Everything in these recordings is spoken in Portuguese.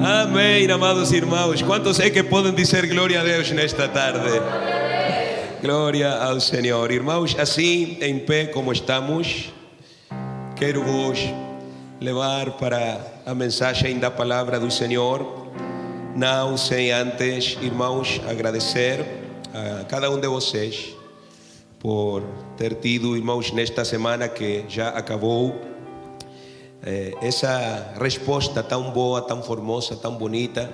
Amém, amados irmãos. Quantos é que podem dizer glória a Deus nesta tarde? Glória ao Senhor. Irmãos, assim em pé como estamos, quero vos levar para a mensagem da palavra do Senhor. Não sem antes, irmãos, agradecer a cada um de vocês por ter tido, irmãos, nesta semana que já acabou, essa resposta tão boa, tão formosa, tão bonita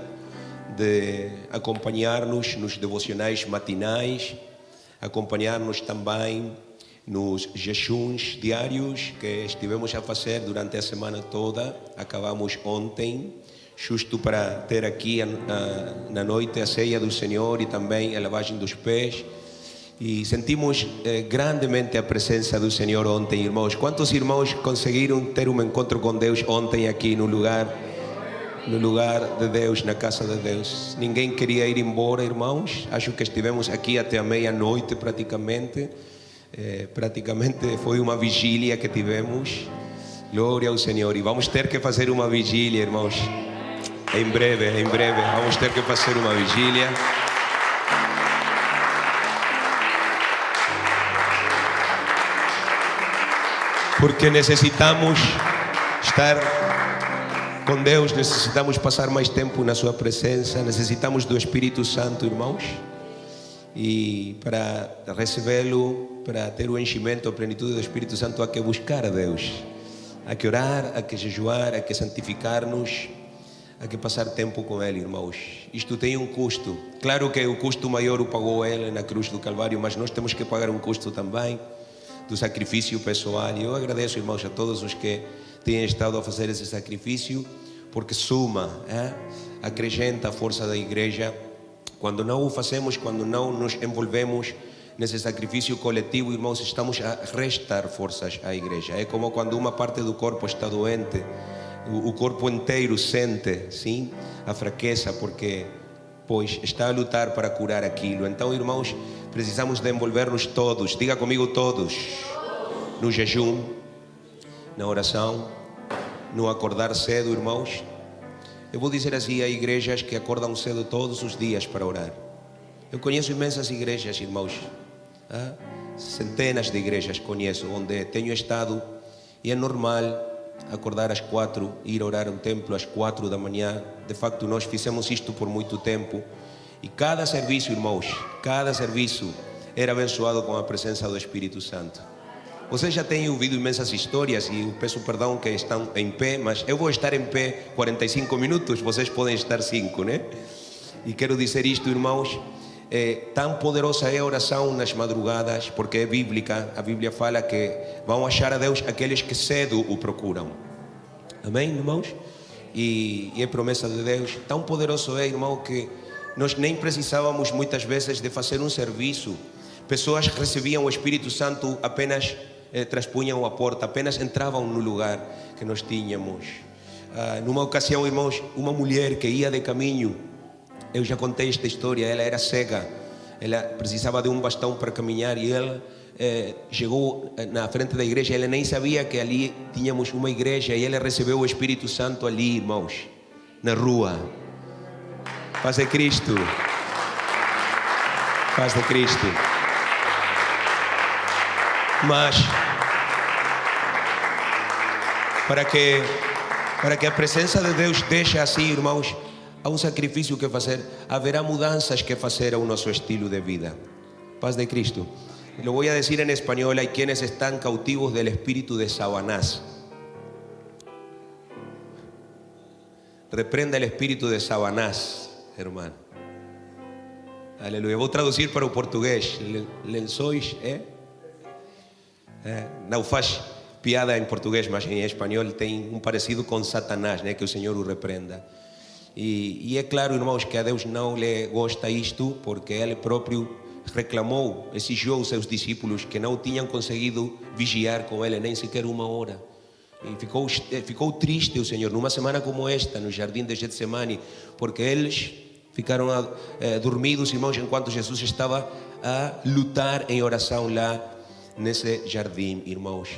de acompanhar-nos nos devocionais matinais, acompanhar-nos também nos jejuns diários que estivemos a fazer durante a semana toda. Acabamos ontem, justo para ter aqui na noite a ceia do Senhor e também a lavagem dos pés. E sentimos grandemente a presença do Senhor ontem, irmãos. Quantos irmãos conseguiram ter um encontro com Deus ontem aqui no lugar de Deus, na casa de Deus? Ninguém queria ir embora, irmãos. Acho que estivemos aqui até a meia-noite praticamente. Praticamente foi uma vigília que tivemos. Glória ao Senhor. E vamos ter que fazer uma vigília, irmãos. Em breve, vamos ter que fazer uma vigília. Porque necessitamos estar com Deus, necessitamos passar mais tempo na sua presença, necessitamos do Espírito Santo, irmãos. E para recebê-lo, para ter o enchimento, a plenitude do Espírito Santo, há que buscar a Deus, há que orar, há que jejuar, há que santificar-nos, há que passar tempo com Ele, irmãos. Isto tem um custo. Claro que o custo maior o pagou Ele na cruz do Calvário, mas nós temos que pagar um custo também do sacrifício pessoal. E eu agradeço, irmãos, a todos os que têm estado a fazer esse sacrifício, porque suma, acrescenta a força da igreja. Quando não o fazemos, quando não nos envolvemos nesse sacrifício coletivo, irmãos, estamos a restar forças à igreja. É como quando uma parte do corpo está doente, o corpo inteiro sente, sim, a fraqueza, porque pois está a lutar para curar aquilo. Então, irmãos, precisamos de envolver-nos todos, diga comigo todos, no jejum, na oração, no acordar cedo, irmãos. Eu vou dizer assim, há igrejas que acordam cedo todos os dias para orar. Eu conheço imensas igrejas, irmãos, centenas de igrejas conheço, onde tenho estado, e é normal acordar às 4, ir orar ao templo às 4 da manhã. De facto, nós fizemos isto por muito tempo. E cada serviço, irmãos, cada serviço era abençoado com a presença do Espírito Santo. Vocês já têm ouvido imensas histórias, e eu peço perdão que estão em pé, mas eu vou estar em pé 45 minutos, vocês podem estar 5, né? E quero dizer isto, irmãos, tão poderosa é a oração nas madrugadas, porque é bíblica. A Bíblia fala que vão achar a Deus aqueles que cedo o procuram. Amém, irmãos? E é promessa de Deus. Tão poderoso é, irmão, que nós nem precisávamos muitas vezes de fazer um serviço. Pessoas recebiam o Espírito Santo, apenas transpunham a porta, apenas entravam no lugar que nós tínhamos. Numa ocasião, irmãos, uma mulher que ia de caminho, eu já contei esta história, ela era cega, ela precisava de um bastão para caminhar, e ela chegou na frente da igreja. Ela nem sabia que ali tínhamos uma igreja, e ela recebeu o Espírito Santo ali, irmãos, na rua. Paz de Cristo. Paz de Cristo. Mas para que a presença de Deus deixe assim, irmãos, há um sacrifício que fazer, haverá mudanças que fazer ao nosso estilo de vida. Paz de Cristo. Lo voy a decir en español. Hay quienes están cautivos del espíritu de Sabanás. Reprenda el espíritu de Sabanás, hermano. Aleluia. Vou traduzir para o português. Lençóis, não faz piada em português, mas em espanhol tem um parecido com Satanás, né? Que o Senhor o reprenda. E é claro, irmãos, que a Deus não lhe gosta isto, porque Ele próprio reclamou, exigiu aos seus discípulos que não tinham conseguido vigiar com Ele nem sequer uma hora. E ficou triste o Senhor numa semana como esta, no jardim de Getsemane, porque eles ficaram dormidos, irmãos, enquanto Jesus estava a lutar em oração lá nesse jardim, irmãos.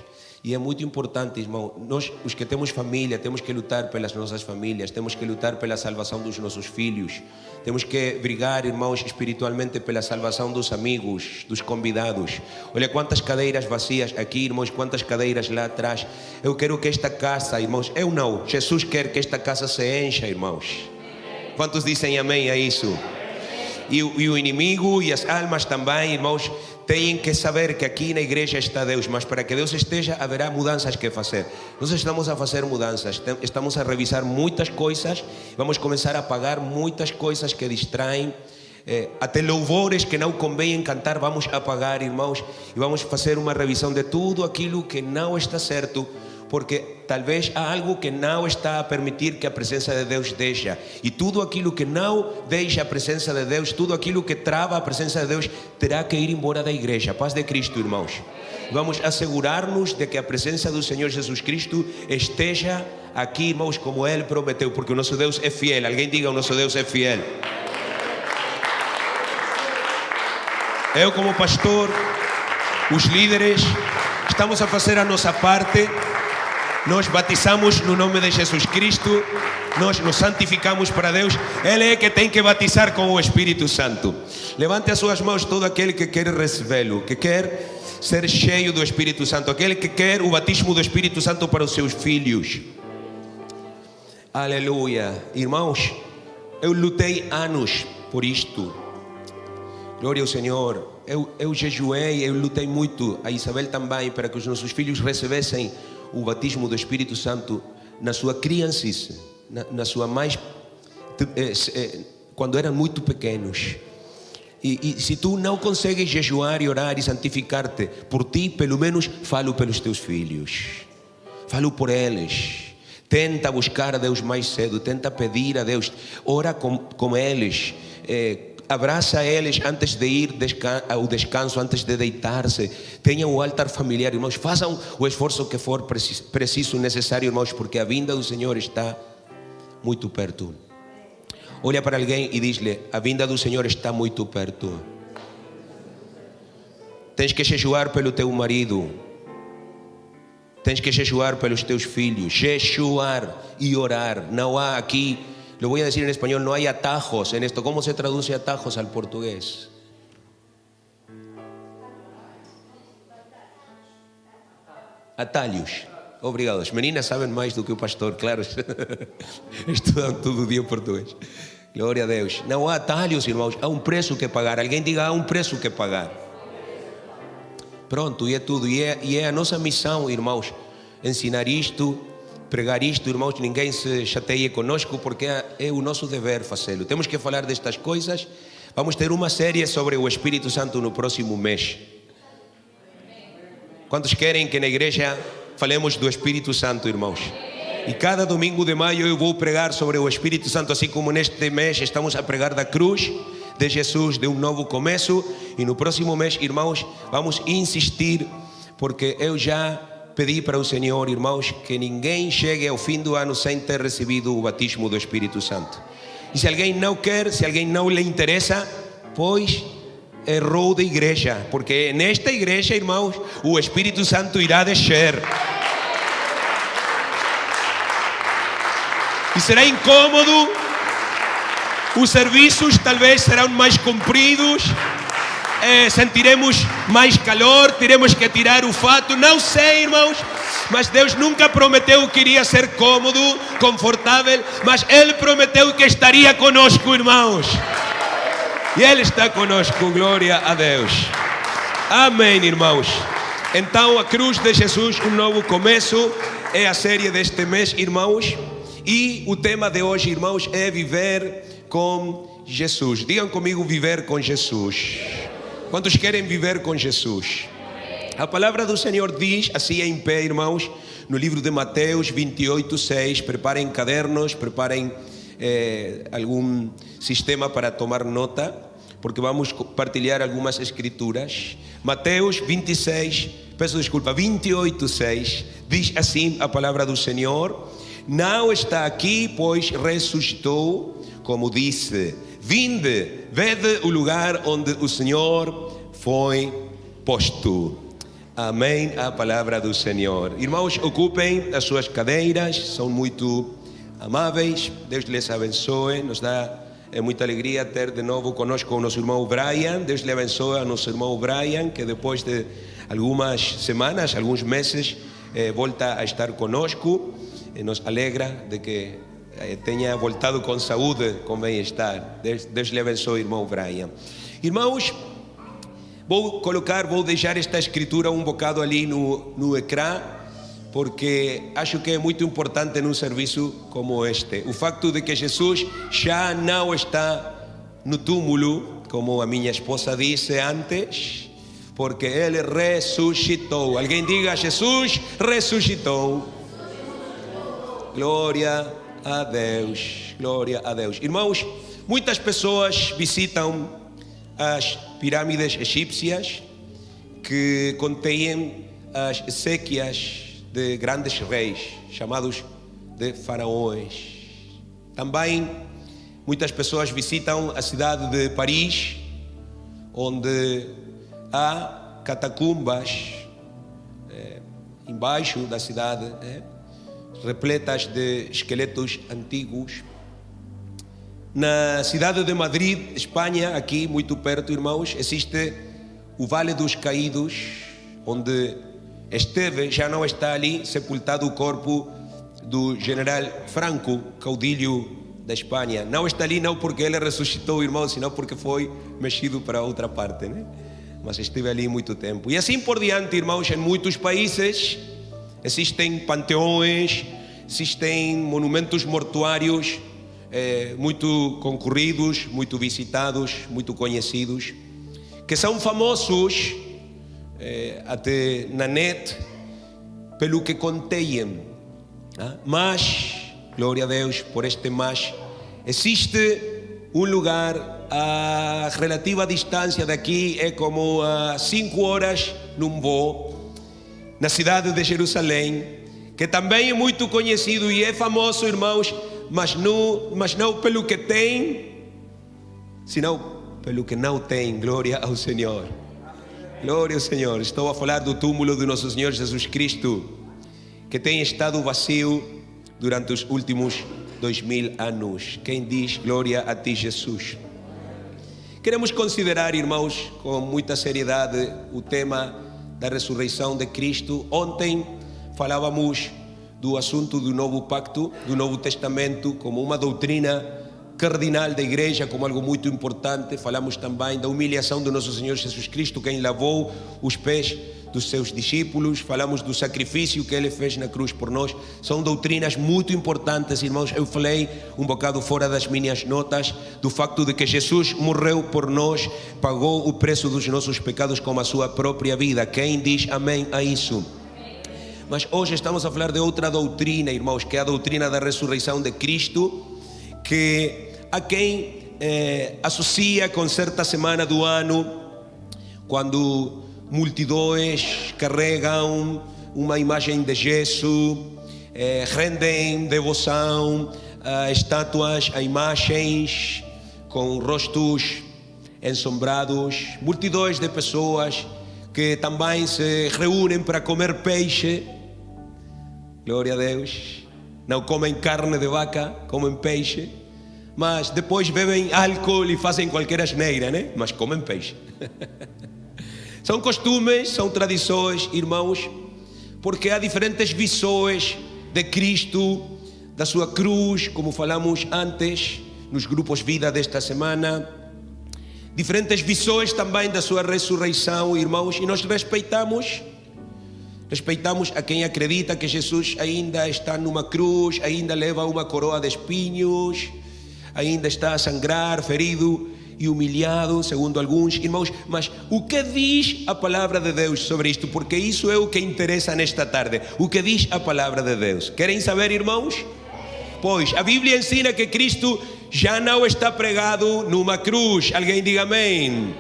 E é muito importante, irmão, nós, os que temos família, temos que lutar pelas nossas famílias, temos que lutar pela salvação dos nossos filhos, temos que brigar, irmãos, espiritualmente pela salvação dos amigos, dos convidados. Olha quantas cadeiras vazias aqui, irmãos, quantas cadeiras lá atrás. Eu quero que esta casa, irmãos, eu não, Jesus quer que esta casa se encha, irmãos. Quantos dizem amém a isso? E o inimigo e as almas também, irmãos, têm que saber que aqui na igreja está Deus, mas para que Deus esteja, haverá mudanças que fazer. Nós estamos a fazer mudanças, estamos a revisar muitas coisas, vamos começar a apagar muitas coisas que distraem, até louvores que não convém cantar, vamos apagar, irmãos, e vamos fazer uma revisão de tudo aquilo que não está certo, porque talvez há algo que não está a permitir que a presença de Deus deixe. E tudo aquilo que não deixa a presença de Deus, tudo aquilo que trava a presença de Deus, terá que ir embora da igreja. Paz de Cristo, irmãos. Vamos assegurar-nos de que a presença do Senhor Jesus Cristo esteja aqui, irmãos, como Ele prometeu, porque o nosso Deus é fiel. Alguém diga, o nosso Deus é fiel. Eu, como pastor, os líderes, estamos a fazer a nossa parte. Nós batizamos no nome de Jesus Cristo, nós nos santificamos para Deus. Ele é que tem que batizar com o Espírito Santo. Levante as suas mãos todo aquele que quer recebê-lo, que quer ser cheio do Espírito Santo, aquele que quer o batismo do Espírito Santo para os seus filhos. Aleluia. Irmãos, eu lutei anos por isto. Glória ao Senhor. Eu jejuei, eu lutei muito, a Isabel também, para que os nossos filhos recebessem o batismo do Espírito Santo na sua criancice, na sua mais... quando eram muito pequenos. E se tu não consegues jejuar e orar e santificar-te por ti, pelo menos falo pelos teus filhos. Falo por eles. Tenta buscar a Deus mais cedo, tenta pedir a Deus, ora com eles, abraça eles antes de ir ao descanso, antes de deitar-se. Tenham o altar familiar, irmãos. Façam o esforço que for preciso, necessário, irmãos, porque a vinda do Senhor está muito perto. Olha para alguém e diz-lhe: a vinda do Senhor está muito perto. Tens que jejuar pelo teu marido. Tens que jejuar pelos teus filhos. Jejuar e orar. Não há aqui... Lo voy a decir en español, no hay atajos en esto. ¿Cómo se traduce atajos al portugués? Atalhos. Obrigado. As meninas sabem mais do que o pastor, claro. Estudam todo dia português. Glória a Deus. Não há atalhos, irmãos. Há um preço que pagar. Alguém diga, há um preço que pagar. Pronto, e é tudo. E é a nossa missão, irmãos, ensinar isto, pregar isto, irmãos. Ninguém se chateie conosco, porque é o nosso dever fazê-lo. Temos que falar destas coisas. Vamos ter uma série sobre o Espírito Santo no próximo mês. Quantos querem que na igreja falemos do Espírito Santo, irmãos? E cada domingo de maio eu vou pregar sobre o Espírito Santo, assim como neste mês estamos a pregar da cruz de Jesus, de um novo começo. E no próximo mês, irmãos, vamos insistir, porque eu já pedi para o Senhor, irmãos, que ninguém chegue ao fim do ano sem ter recebido o batismo do Espírito Santo. E se alguém não quer, se alguém não lhe interessa, pois errou de igreja, porque nesta igreja, irmãos, o Espírito Santo irá descer. E será incômodo, os serviços talvez serão mais compridos, sentiremos mais calor, teremos que tirar o fato, não sei, irmãos, mas Deus nunca prometeu que iria ser cômodo, confortável, mas Ele prometeu que estaria conosco, irmãos. E Ele está conosco, glória a Deus. Amém, irmãos. Então, a cruz de Jesus, um novo começo, é a série deste mês, irmãos. E o tema de hoje, irmãos, é viver com Jesus. Digam comigo, viver com Jesus. Quantos querem viver com Jesus? A palavra do Senhor diz, assim em pé, irmãos, no livro de Mateus 28:6. Preparem cadernos, preparem algum sistema para tomar nota, porque vamos partilhar algumas escrituras. Mateus 28:6 diz assim a palavra do Senhor: não está aqui, pois ressuscitou, como disse. Vinde, vede o lugar onde o Senhor foi posto. Amém à palavra do Senhor. Irmãos, ocupem as suas cadeiras, são muito amáveis, Deus lhes abençoe, nos dá muita alegria ter de novo conosco o nosso irmão Brian. Deus lhe abençoe ao nosso irmão Brian, que depois de algumas semanas, alguns meses, volta a estar conosco. Nos alegra de que tenha voltado com saúde, com bem-estar. Deus lhe abençoe, irmão Brian. Irmãos, vou deixar esta escritura um bocado ali no ecrã, porque acho que é muito importante num serviço como este. O facto de que Jesus já não está no túmulo, como a minha esposa disse antes, porque Ele ressuscitou. Alguém diga: Jesus ressuscitou. Glória a Deus, glória a Deus. Irmãos, muitas pessoas visitam as pirâmides egípcias, que contêm as exéquias de grandes reis, chamados de faraós. Também muitas pessoas visitam a cidade de Paris, onde há catacumbas embaixo da cidade, repletas de esqueletos antigos. Na cidade de Madrid, Espanha, aqui muito perto, irmãos, existe o Vale dos Caídos, onde esteve, já não está ali, sepultado o corpo do general Franco, caudilho da Espanha. Não está ali não porque ele ressuscitou, irmãos, senão porque foi mexido para outra parte, né? Mas esteve ali muito tempo. E assim por diante, irmãos, em muitos países existem panteões, existem monumentos mortuários muito concorridos, muito visitados, muito conhecidos, que são famosos até na net pelo que contêm. Mas, glória a Deus por este mas, existe um lugar a relativa distância daqui, é como a 5 horas num voo, na cidade de Jerusalém, que também é muito conhecido e é famoso, irmãos, mas não pelo que tem, senão pelo que não tem. Glória ao Senhor. Glória ao Senhor. Estou a falar do túmulo do nosso Senhor Jesus Cristo, que tem estado vazio durante os últimos 2000 anos. Quem diz glória a ti, Jesus? Queremos considerar, irmãos, com muita seriedade o tema da ressurreição de Cristo. Ontem falávamos do assunto do novo pacto, do Novo Testamento, como uma doutrina cardinal da igreja, como algo muito importante. Falamos também da humilhação do nosso Senhor Jesus Cristo, quem lavou os pés dos seus discípulos. Falamos do sacrifício que Ele fez na cruz por nós. São doutrinas muito importantes, irmãos. Eu falei um bocado fora das minhas notas do facto de que Jesus morreu por nós, pagou o preço dos nossos pecados com a sua própria vida. Quem diz amém a isso? Mas hoje estamos a falar de outra doutrina, irmãos, que é a doutrina da ressurreição de Cristo, que há quem associa com certa semana do ano, quando multidões carregam uma imagem de gesso, rendem devoção a estátuas, a imagens com rostos ensombrados, multidões de pessoas que também se reúnem para comer peixe. Glória a Deus. Não comem carne de vaca, comem peixe. Mas depois bebem álcool e fazem qualquer asneira, né? Mas comem peixe. São costumes, são tradições, irmãos, porque há diferentes visões de Cristo, da sua cruz, como falamos antes, nos grupos Vida desta semana. Diferentes visões também da sua ressurreição, irmãos, e nós respeitamos a quem acredita que Jesus ainda está numa cruz, ainda leva uma coroa de espinhos, ainda está a sangrar, ferido e humilhado, segundo alguns, irmãos. Mas o que diz a palavra de Deus sobre isto? Porque isso é o que interessa nesta tarde. O que diz a palavra de Deus? Querem saber, irmãos? Pois a Bíblia ensina que Cristo já não está pregado numa cruz. Alguém diga amém.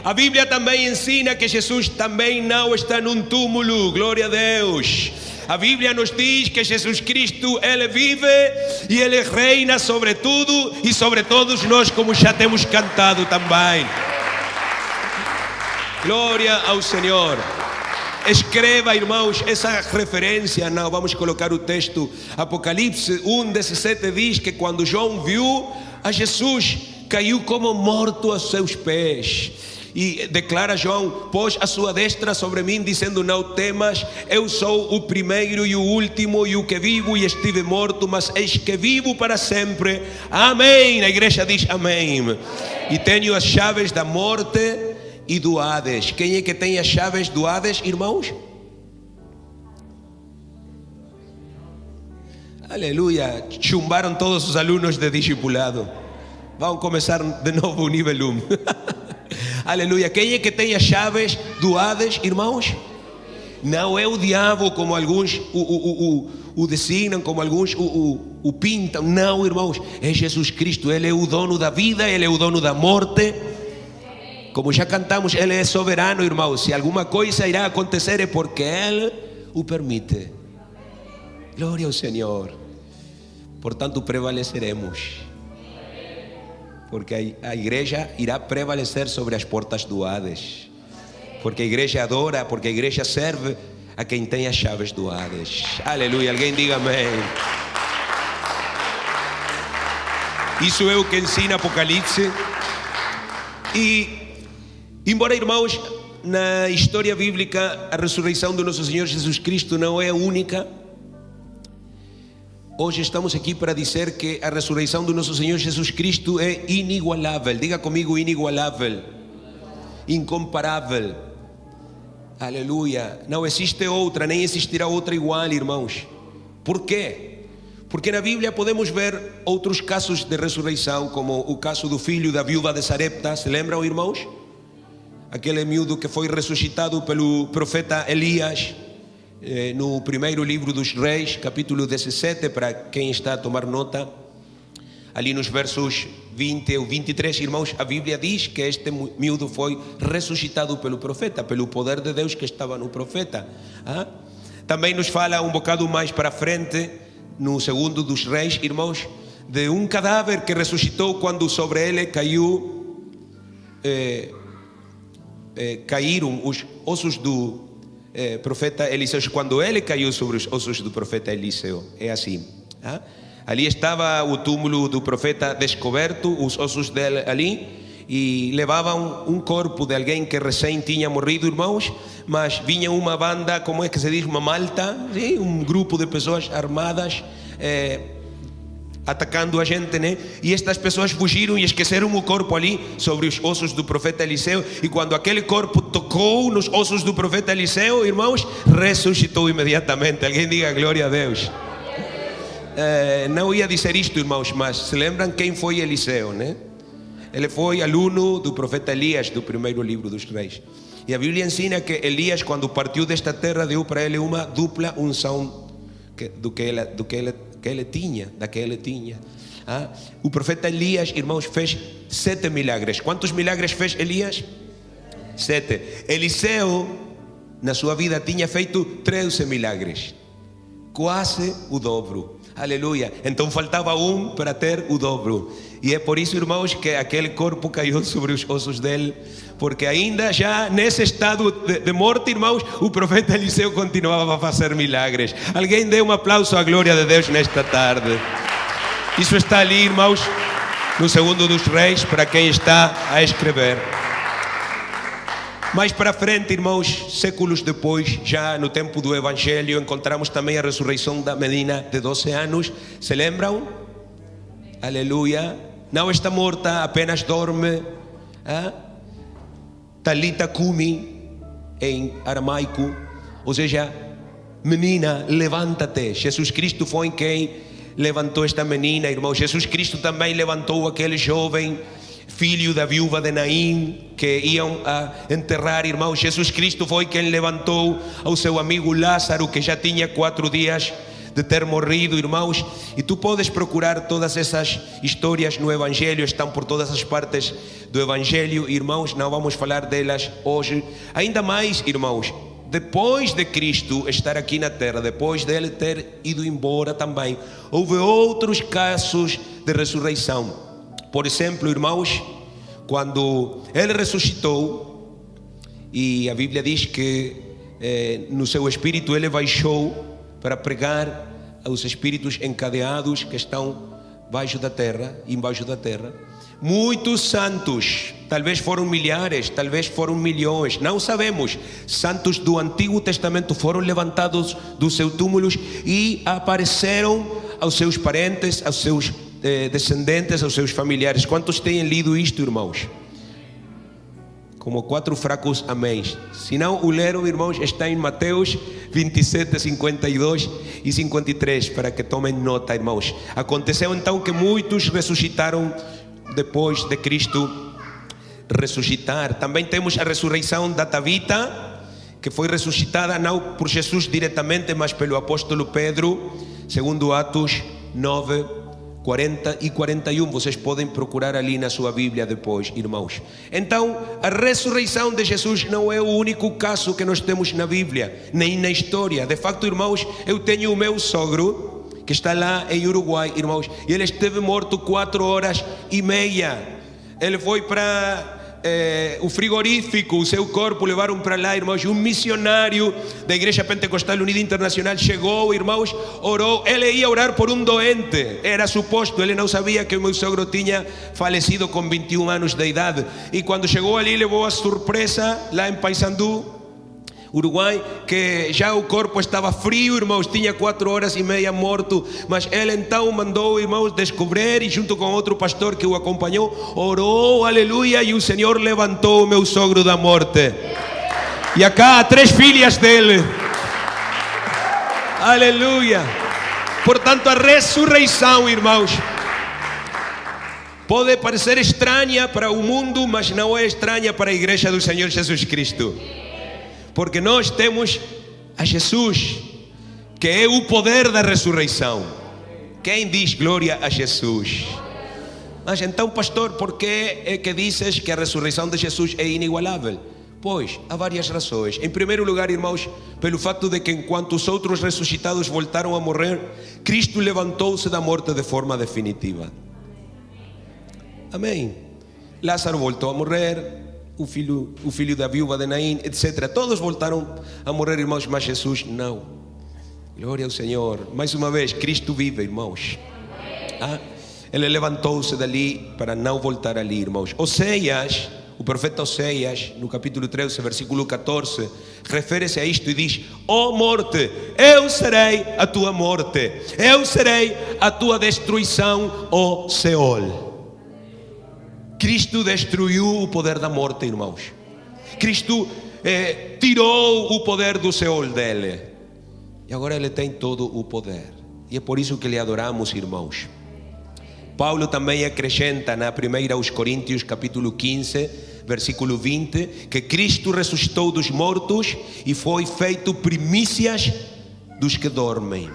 A Bíblia também ensina que Jesus também não está num túmulo. Glória a Deus. A Bíblia nos diz que Jesus Cristo, Ele vive e Ele reina sobre tudo e sobre todos nós, como já temos cantado também. Glória ao Senhor. Escreva, irmãos, essa referência. Não, vamos colocar o texto. Apocalipse 1:17 diz que quando João viu a Jesus, caiu como morto aos seus pés. E declara João: pôs a sua destra sobre mim, dizendo: não temas, eu sou o primeiro e o último e o que vivo e estive morto, mas eis que vivo para sempre. Amém. A igreja diz amém. E tenho as chaves da morte e do Hades. Quem é que tem as chaves do Hades, irmãos? Aleluia. Chumbaram todos os alunos de discipulado. Vamos começar de novo o nível 1. Aleluia. Quem é que tem as chaves do Hades, irmãos? Não é o diabo, como alguns o designam, como alguns o pintam. Não, irmãos, é Jesus Cristo. Ele é o dono da vida, Ele é o dono da morte. Como já cantamos, Ele é soberano, irmãos. Se alguma coisa irá acontecer é porque Ele o permite. Glória ao Senhor. Portanto, prevaleceremos. Porque a igreja irá prevalecer sobre as portas do Hades. Porque a igreja adora, porque a igreja serve a quem tem as chaves do Hades. Aleluia, alguém diga amém. Isso é o que ensina Apocalipse. E, embora, irmãos, na história bíblica a ressurreição do nosso Senhor Jesus Cristo não é única, hoje estamos aqui para dizer que a ressurreição do nosso Senhor Jesus Cristo é inigualável. Diga comigo: inigualável, incomparável. Aleluia. Não existe outra, nem existirá outra igual, irmãos. Por quê? Porque na Bíblia podemos ver outros casos de ressurreição, como o caso do filho da viúva de Sarepta. Se lembram, irmãos? Aquele miúdo que foi ressuscitado pelo profeta Elias, no primeiro livro dos Reis, capítulo 17, para quem está a tomar nota. Ali nos versos 20 ou 23, irmãos, a Bíblia diz que este miúdo foi ressuscitado pelo profeta, pelo poder de Deus que estava no profeta. Também nos fala um bocado mais para frente, no segundo dos Reis, irmãos, de um cadáver que ressuscitou quando sobre ele caíram os ossos do profeta Eliseu. Quando ele caiu sobre os ossos do profeta Eliseu, é assim. Ali estava o túmulo do profeta descoberto, os ossos dele ali, e levavam um corpo de alguém que recém tinha morrido, irmãos, mas vinha uma banda, como é que se diz, uma malta, sim? Um grupo de pessoas armadas, atacando a gente, né? E estas pessoas fugiram e esqueceram o corpo ali sobre os ossos do profeta Eliseu. E quando aquele corpo tocou nos ossos do profeta Eliseu, irmãos, ressuscitou imediatamente. Alguém diga glória a Deus. Não ia dizer isto, irmãos, mas se lembram quem foi Eliseu, né? Ele foi aluno do profeta Elias, do primeiro livro dos Reis. E a Bíblia ensina que Elias, quando partiu desta terra, deu para ele uma dupla unção do que ele tinha. O profeta Elias, irmãos, fez 7 milagres. Quantos milagres fez Elias? 7. Eliseu, na sua vida, tinha feito 13 milagres. Quase o dobro. Aleluia. Então faltava um para ter o dobro. E é por isso, irmãos, que aquele corpo caiu sobre os ossos dele. Porque ainda já nesse estado de morte, irmãos, o profeta Eliseu continuava a fazer milagres. Alguém dê um aplauso à glória de Deus nesta tarde. Isso está ali, irmãos, no segundo dos Reis, para quem está a escrever. Mais para frente, irmãos, séculos depois, já no tempo do Evangelho, encontramos também a ressurreição da menina de 12 anos. Se lembram? Aleluia. Não está morta, apenas dorme. Talita cumi, em aramaico. Ou seja, menina, levanta-te. Jesus Cristo foi quem levantou esta menina, irmãos. Jesus Cristo também levantou aquele jovem filho da viúva de Naim, que iam a enterrar, irmãos. Jesus Cristo foi quem levantou ao seu amigo Lázaro, que já tinha 4 dias de ter morrido, irmãos. E tu podes procurar todas essas histórias no Evangelho, estão por todas as partes do Evangelho, irmãos. Não vamos falar delas hoje. Ainda mais, irmãos, depois de Cristo estar aqui na terra, depois dele ter ido embora também, houve outros casos de ressurreição. Por exemplo, irmãos, quando ele ressuscitou, e a Bíblia diz que no seu espírito, ele baixou para pregar aos espíritos encadeados que estão embaixo da terra. Muitos santos, talvez foram milhares, talvez foram milhões, não sabemos. Santos do Antigo Testamento foram levantados dos seus túmulos e apareceram aos seus parentes, aos seus descendentes, aos seus familiares. Quantos têm lido isto, irmãos? Como 4 fracos améns. Se não o leram, irmãos, está em Mateus 27, 52 e 53, para que tomem nota, irmãos. Aconteceu então que muitos ressuscitaram depois de Cristo ressuscitar. Também temos a ressurreição da Tabita, que foi ressuscitada não por Jesus diretamente, mas pelo apóstolo Pedro, segundo Atos 9, 40 e 41. Vocês podem procurar ali na sua Bíblia depois, irmãos. Então, a ressurreição de Jesus não é o único caso que nós temos na Bíblia, nem na história. De facto, irmãos, eu tenho o meu sogro, que está lá em Uruguai, irmãos, e ele esteve morto 4 horas e meia. Ele foi para o frigorífico, o seu corpo levaram para lá, irmãos. Um missionário da Igreja Pentecostal Unida Internacional chegou, irmãos, orou. Ele ia orar por um doente, era suposto, ele não sabia que o meu sogro tinha falecido com 21 anos de idade. E quando chegou ali, levou a surpresa lá em Paysandú, Uruguai, que já o corpo estava frio, irmãos, tinha 4 horas e meia morto. Mas ele então mandou, irmãos, descobrir, e junto com outro pastor que o acompanhou, orou, aleluia, e o Senhor levantou o meu sogro da morte. E acá há 3 filhas dele, aleluia. Portanto, a ressurreição, irmãos, pode parecer estranha para o mundo, mas não é estranha para a igreja do Senhor Jesus Cristo. Porque nós temos a Jesus, que é o poder da ressurreição. Quem diz glória a Jesus? Mas então, pastor, por que é que dizes que a ressurreição de Jesus é inigualável? Pois, há várias razões. Em primeiro lugar, irmãos, pelo fato de que enquanto os outros ressuscitados voltaram a morrer, Cristo levantou-se da morte de forma definitiva. Amém. Lázaro voltou a morrer, o filho da viúva de Naim, etc. Todos voltaram a morrer, irmãos, mas Jesus não. Glória ao Senhor. Mais uma vez, Cristo vive, irmãos. Ele levantou-se dali para não voltar ali, irmãos. Oséias, o profeta Oséias, no capítulo 13, versículo 14, refere-se a isto e diz: ó morte, eu serei a tua morte, eu serei a tua destruição, ó Seol. Cristo destruiu o poder da morte, irmãos. Cristo tirou o poder do Seol dele. E agora ele tem todo o poder. E é por isso que lhe adoramos, irmãos. Paulo também acrescenta na 1 aos Coríntios, capítulo 15, versículo 20, que Cristo ressuscitou dos mortos e foi feito primícias dos que dormem.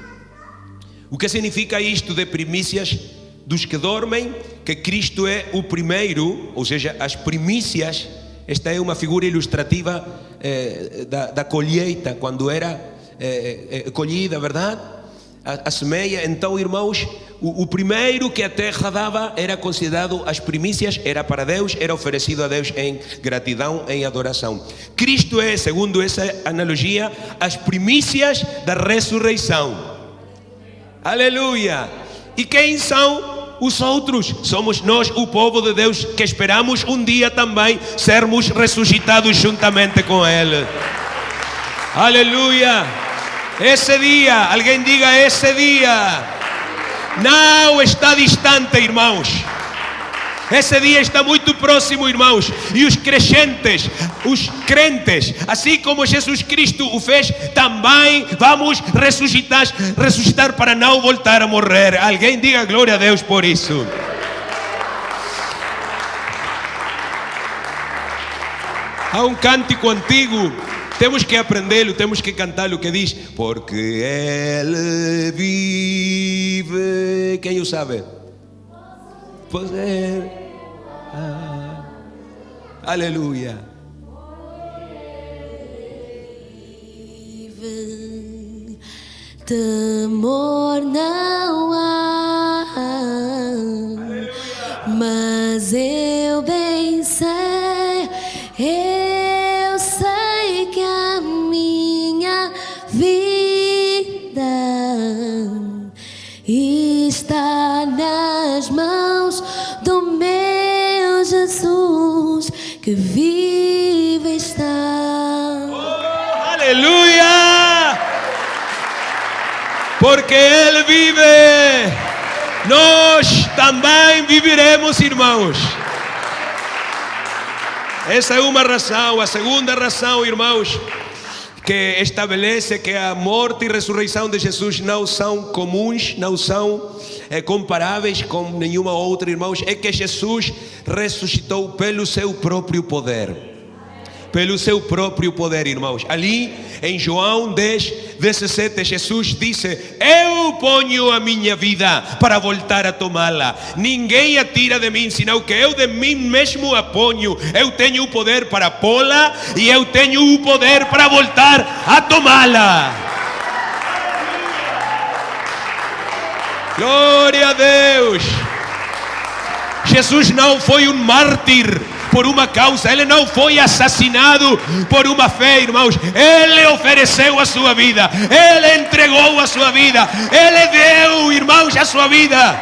O que significa isto de primícias dos que dormem? Que Cristo é o primeiro, ou seja, as primícias. Esta é uma figura ilustrativa da colheita, quando era colhida, verdade? A semeia. Então, irmãos, o primeiro que a terra dava era considerado as primícias, era para Deus, era oferecido a Deus em gratidão, em adoração. Cristo é, segundo essa analogia, as primícias da ressurreição. Aleluia! E quem são os outros? Somos nós, o povo de Deus, que esperamos um dia também sermos ressuscitados juntamente com Ele. Aleluia! Esse dia, alguém diga esse dia, não está distante, irmãos. Esse dia está muito próximo, irmãos. E os crentes, assim como Jesus Cristo o fez, também vamos ressuscitar para não voltar a morrer. Alguém diga glória a Deus por isso. Há um cântico antigo, temos que aprendê-lo, temos que cantá-lo, que diz: porque Ele vive. Quem o sabe? Poder. Aleluia. Temor não há, mas eu bem sei que a minha voz do meu Jesus que vive está. Oh, aleluia! Porque Ele vive, nós também viveremos, irmãos. Essa é uma razão. A segunda razão, irmãos, que estabelece que a morte e ressurreição de Jesus não são comuns, não são comparáveis com nenhuma outra, irmãos, é que Jesus ressuscitou pelo seu próprio poder. Pelo seu próprio poder, irmãos. Ali em João 10:17, Jesus disse: eu ponho a minha vida para voltar a tomá-la. Ninguém a tira de mim, senão que eu de mim mesmo a ponho. Eu tenho o poder para pô-la e eu tenho o poder para voltar a tomá-la. Glória a Deus. Jesus não foi um mártir por uma causa, ele não foi assassinado por uma fé, irmãos. Ele ofereceu a sua vida, ele entregou a sua vida, ele deu, irmãos, a sua vida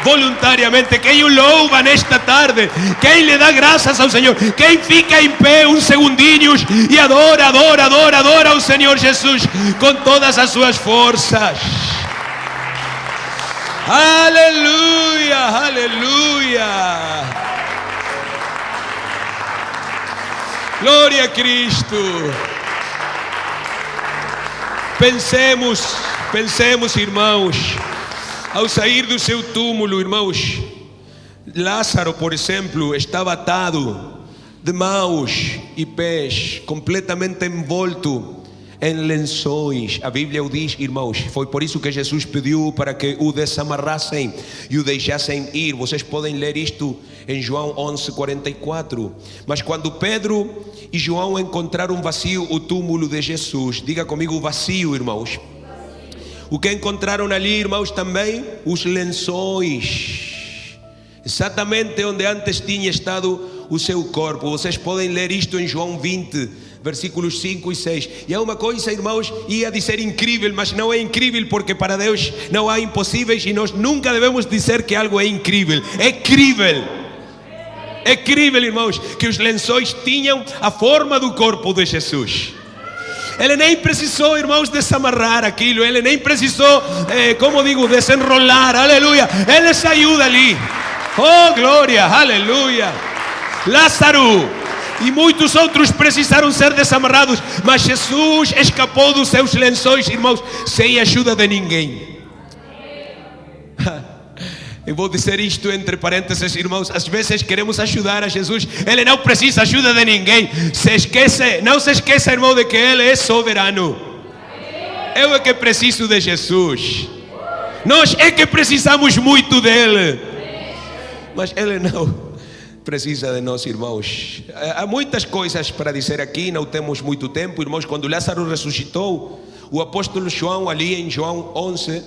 voluntariamente. Quem o louva nesta tarde, quem lhe dá graças ao Senhor, quem fica em pé uns segundinhos e adora ao Senhor Jesus com todas as suas forças. Aleluia, aleluia. Glória a Cristo. Pensemos, irmãos, ao sair do seu túmulo, irmãos, Lázaro, por exemplo, estava atado de mãos e pés, completamente envolto em lençóis. A Bíblia o diz, irmãos. Foi por isso que Jesus pediu para que o desamarrassem e o deixassem ir. Vocês podem ler isto em João 11:44. Mas quando Pedro e João encontraram vazio o túmulo de Jesus, diga comigo, vazio, irmãos. O que encontraram ali, irmãos, também? Os lençóis, exatamente onde antes tinha estado o seu corpo. Vocês podem ler isto em João 20, versículos 5 e 6. E há uma coisa, irmãos, ia dizer incrível, mas não é incrível, porque para Deus não há impossíveis, e nós nunca devemos dizer que algo é incrível. É crível. É crível, irmãos, que os lençóis tinham a forma do corpo de Jesus. Ele nem precisou, irmãos, desamarrar aquilo. Ele nem precisou, desenrolar. Aleluia. Ele saiu dali. Oh, glória, aleluia. Lázaro e muitos outros precisaram ser desamarrados, mas Jesus escapou dos seus lençóis, irmãos, sem ajuda de ninguém. Eu vou dizer isto entre parênteses, irmãos. Às vezes queremos ajudar a Jesus, ele não precisa ajuda de ninguém. Não se esqueça, irmão, de que ele é soberano. Eu é que preciso de Jesus. Nós é que precisamos muito dele, mas ele não precisa de nós, irmãos. Há muitas coisas para dizer aqui, não temos muito tempo, irmãos. Quando Lázaro ressuscitou, o apóstolo João, ali em João 11,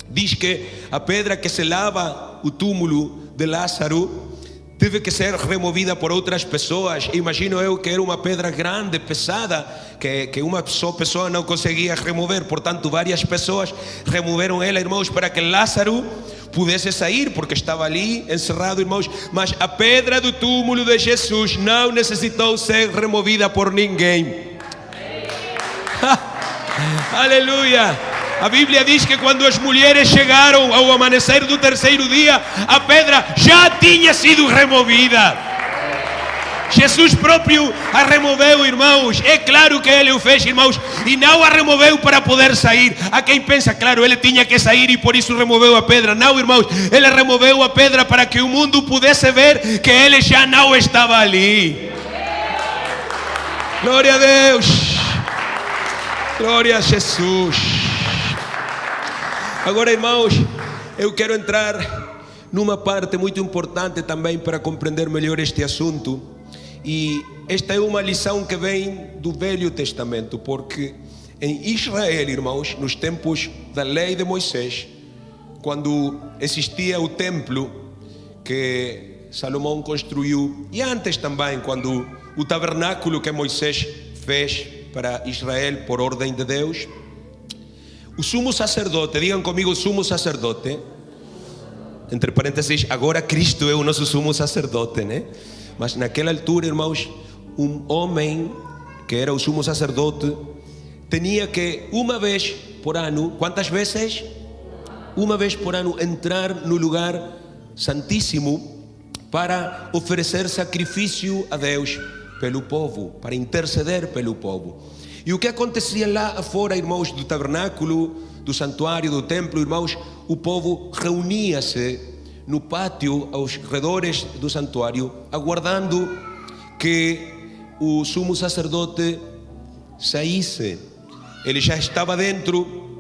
diz que a pedra que selava o túmulo de Lázaro teve que ser removida por outras pessoas. Imagino eu que era uma pedra grande, pesada, que uma só pessoa não conseguia remover. Portanto, várias pessoas removeram ela, irmãos, para que Lázaro pudesse sair, porque estava ali encerrado, irmãos. Mas a pedra do túmulo de Jesus não necessitou ser removida por ninguém. Aleluia. A Bíblia diz que quando as mulheres chegaram ao amanhecer do terceiro dia, a pedra já tinha sido removida. Jesus próprio a removeu, irmãos. É claro que ele o fez, irmãos, e não a removeu para poder sair. Há quem pensa, claro, ele tinha que sair e por isso removeu a pedra. Não, irmãos, ele removeu a pedra para que o mundo pudesse ver que ele já não estava ali. Glória a Deus. Glória a Jesus. Agora, irmãos, eu quero entrar numa parte muito importante também para compreender melhor este assunto. E esta é uma lição que vem do Velho Testamento, porque em Israel, irmãos, nos tempos da lei de Moisés, quando existia o templo que Salomão construiu, e antes também, quando o tabernáculo que Moisés fez para Israel por ordem de Deus, o sumo sacerdote, digam comigo, o sumo sacerdote, entre parênteses, agora Cristo é o nosso sumo sacerdote, né? Mas naquela altura, irmãos, homem que era o sumo sacerdote tinha que uma vez por ano, quantas vezes? Uma vez por ano entrar no lugar santíssimo para oferecer sacrifício a Deus pelo povo, para interceder pelo povo. E o que acontecia lá fora, irmãos, do tabernáculo, do santuário, do templo, irmãos, o povo reunia-se no pátio aos redores do santuário, aguardando que o sumo sacerdote saísse. Ele já estava dentro,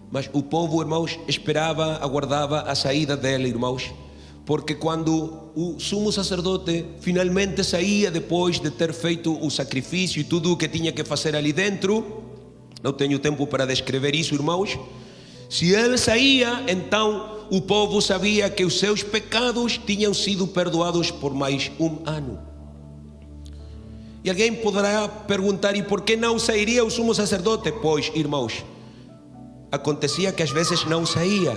mas o povo, irmãos, esperava, aguardava a saída dele, irmãos, porque quando o sumo sacerdote finalmente saía, depois de ter feito o sacrifício e tudo o que tinha que fazer ali dentro, não tenho tempo para descrever isso, irmãos. Se ele saía, então o povo sabia que os seus pecados tinham sido perdoados por mais um ano. E alguém poderá perguntar, e por que não sairia o sumo sacerdote? Pois, irmãos, acontecia que às vezes não saía.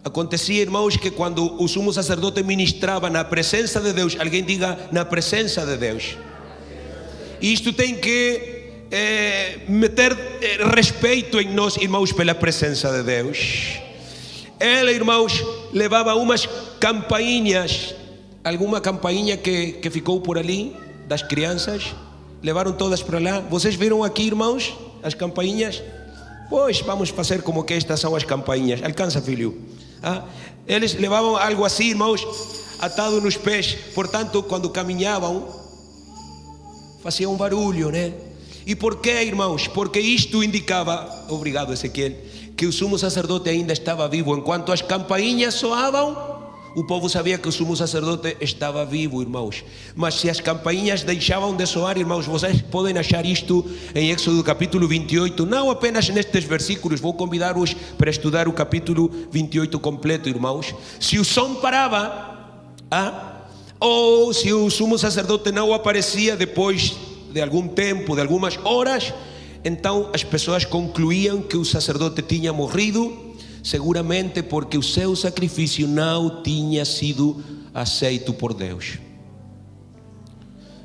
Acontecia, irmãos, que quando o sumo sacerdote ministrava na presença de Deus, alguém diga, na presença de Deus. Isto tem que meter respeito em nós, irmãos, pela presença de Deus. Ele, irmãos, levava umas campainhas, alguma campainha que ficou por ali, das crianças, levaram todas para lá. Vocês viram aqui, irmãos, as campainhas? Pois, vamos fazer como que estas são as campainhas. Alcança, filho. Eles levavam algo assim, irmãos, atado nos pés. Portanto, quando caminhavam, faziam um barulho, né? E por quê, irmãos? Porque isto indicava, obrigado Ezequiel, que o sumo sacerdote ainda estava vivo. Enquanto as campainhas soavam, o povo sabia que o sumo sacerdote estava vivo, irmãos. Mas se as campainhas deixavam de soar, irmãos, vocês podem achar isto em Êxodo capítulo 28, não apenas nestes versículos, vou convidar-vos para estudar o capítulo 28 completo, irmãos. Se o som parava, ou se o sumo sacerdote não aparecia depois de algum tempo, de algumas horas, então as pessoas concluíam que o sacerdote tinha morrido, seguramente porque o seu sacrifício não tinha sido aceito por Deus.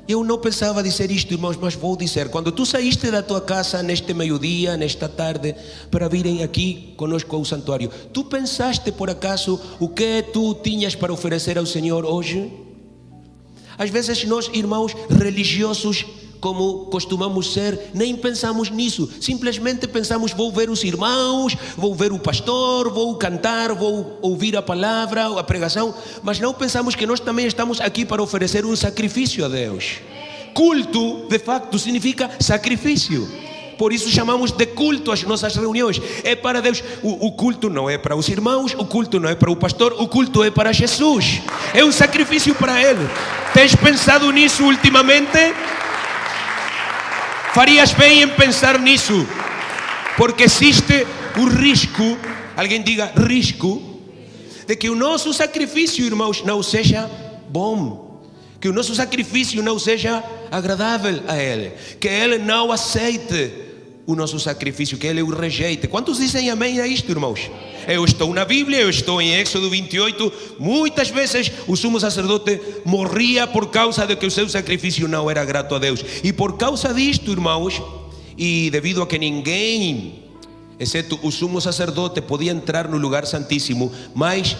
Eu não pensava dizer isto, irmãos, mas vou dizer. Quando tu saíste da tua casa neste meio-dia, nesta tarde, para virem aqui conosco ao santuário, tu pensaste por acaso o que tu tinhas para oferecer ao Senhor hoje? Às vezes nós, irmãos religiosos, como costumamos ser, nem pensamos nisso. Simplesmente pensamos, vou ver os irmãos, vou ver o pastor, vou cantar, vou ouvir a palavra, a pregação, mas não pensamos que nós também estamos aqui para oferecer um sacrifício a Deus. Culto, de facto, significa sacrifício. Por isso chamamos de culto as nossas reuniões. É para Deus. O culto não é para os irmãos, o culto não é para o pastor, o culto é para Jesus. É um sacrifício para Ele. Tens pensado nisso ultimamente? Farias bem em pensar nisso, porque existe o risco, alguém diga risco, de que o nosso sacrifício, irmãos, não seja bom, que o nosso sacrifício não seja agradável a Ele, que Ele não aceite o nosso sacrifício, que Ele o rejeite. Quantos dizem amém a isto, irmãos? Eu estou na Bíblia, eu estou em Êxodo 28. Muitas vezes o sumo sacerdote morria por causa de que o seu sacrifício não era grato a Deus. E por causa disto, irmãos, e devido a que ninguém, exceto o sumo sacerdote, podia entrar no lugar santíssimo, mas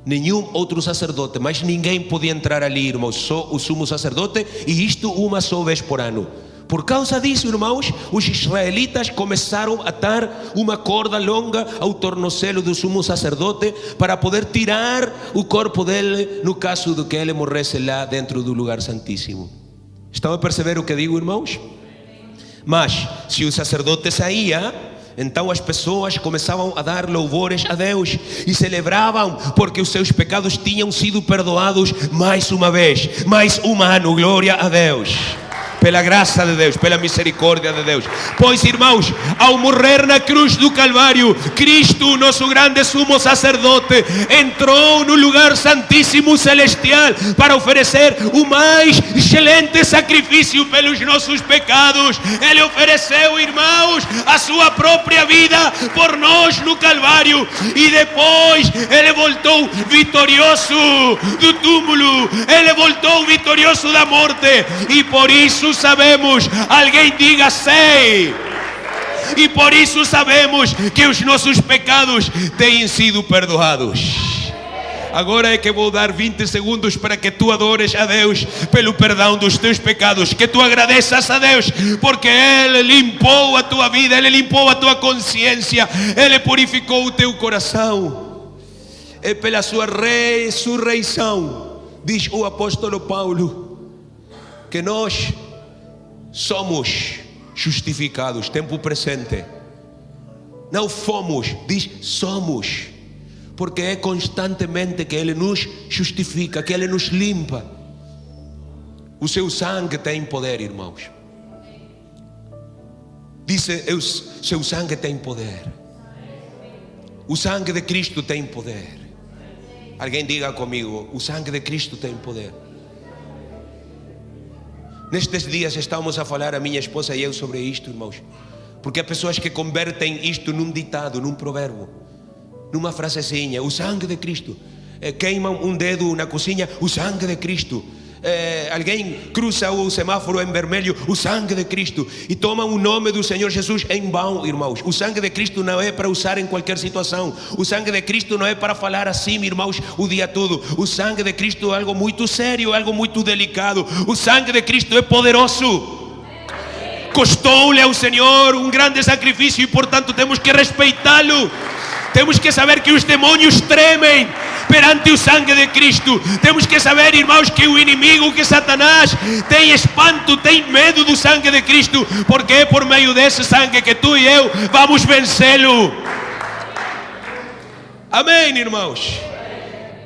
nenhum outro sacerdote, mas ninguém podia entrar ali, irmãos, só o sumo sacerdote, e isto uma só vez por ano. Por causa disso, irmãos, os israelitas começaram a atar uma corda longa ao tornozelo do sumo sacerdote para poder tirar o corpo dele no caso de que ele morresse lá dentro do lugar santíssimo. Estão a perceber o que digo, irmãos? Mas se o sacerdote saía, então as pessoas começavam a dar louvores a Deus e celebravam porque os seus pecados tinham sido perdoados mais uma vez, mais um ano. Glória a Deus. pela graça de Deus, pela misericórdia de Deus. Pois, irmãos, ao morrer na cruz do Calvário, Cristo, nosso grande sumo sacerdote, entrou no lugar santíssimo celestial para oferecer o mais excelente sacrifício pelos nossos pecados. Ele ofereceu, irmãos, a sua própria vida por nós no Calvário, e depois ele voltou vitorioso do túmulo, ele voltou vitorioso da morte, e por isso sabemos, alguém diga sei, e por isso sabemos que os nossos pecados têm sido perdoados. Agora é que vou dar 20 segundos para que tu adores a Deus pelo perdão dos teus pecados, que tu agradeças a Deus porque Ele limpou a tua vida, Ele limpou a tua consciência, Ele purificou o teu coração. É pela sua ressurreição, diz o apóstolo Paulo, que nós somos justificados. Tempo presente. Não fomos, diz somos. Porque é constantemente que Ele nos justifica, que Ele nos limpa. O seu sangue tem poder, irmãos. Dice, seu sangue tem poder. O sangue de Cristo tem poder. Alguém diga comigo, o sangue de Cristo tem poder. Nestes dias estamos a falar, a minha esposa e eu, sobre isto, irmãos. Porque há pessoas que convertem isto num ditado, num provérbio, numa frasezinha, o sangue de Cristo. Queimam um dedo na cozinha, o sangue de Cristo. Alguém cruza o semáforo em vermelho, o sangue de Cristo. E tomam o nome do Senhor Jesus em vão, irmãos. O sangue de Cristo não é para usar em qualquer situação. O sangue de Cristo não é para falar assim, irmãos, o dia todo. O sangue de Cristo é algo muito sério, algo muito delicado. O sangue de Cristo é poderoso. Custou-lhe ao Senhor um grande sacrifício e, portanto, temos que respeitá-lo. Temos que saber que os demônios tremem perante o sangue de Cristo. Temos que saber, irmãos, que o inimigo, que Satanás, tem espanto, tem medo do sangue de Cristo, porque é por meio desse sangue que tu e eu vamos vencê-lo. Amém, irmãos?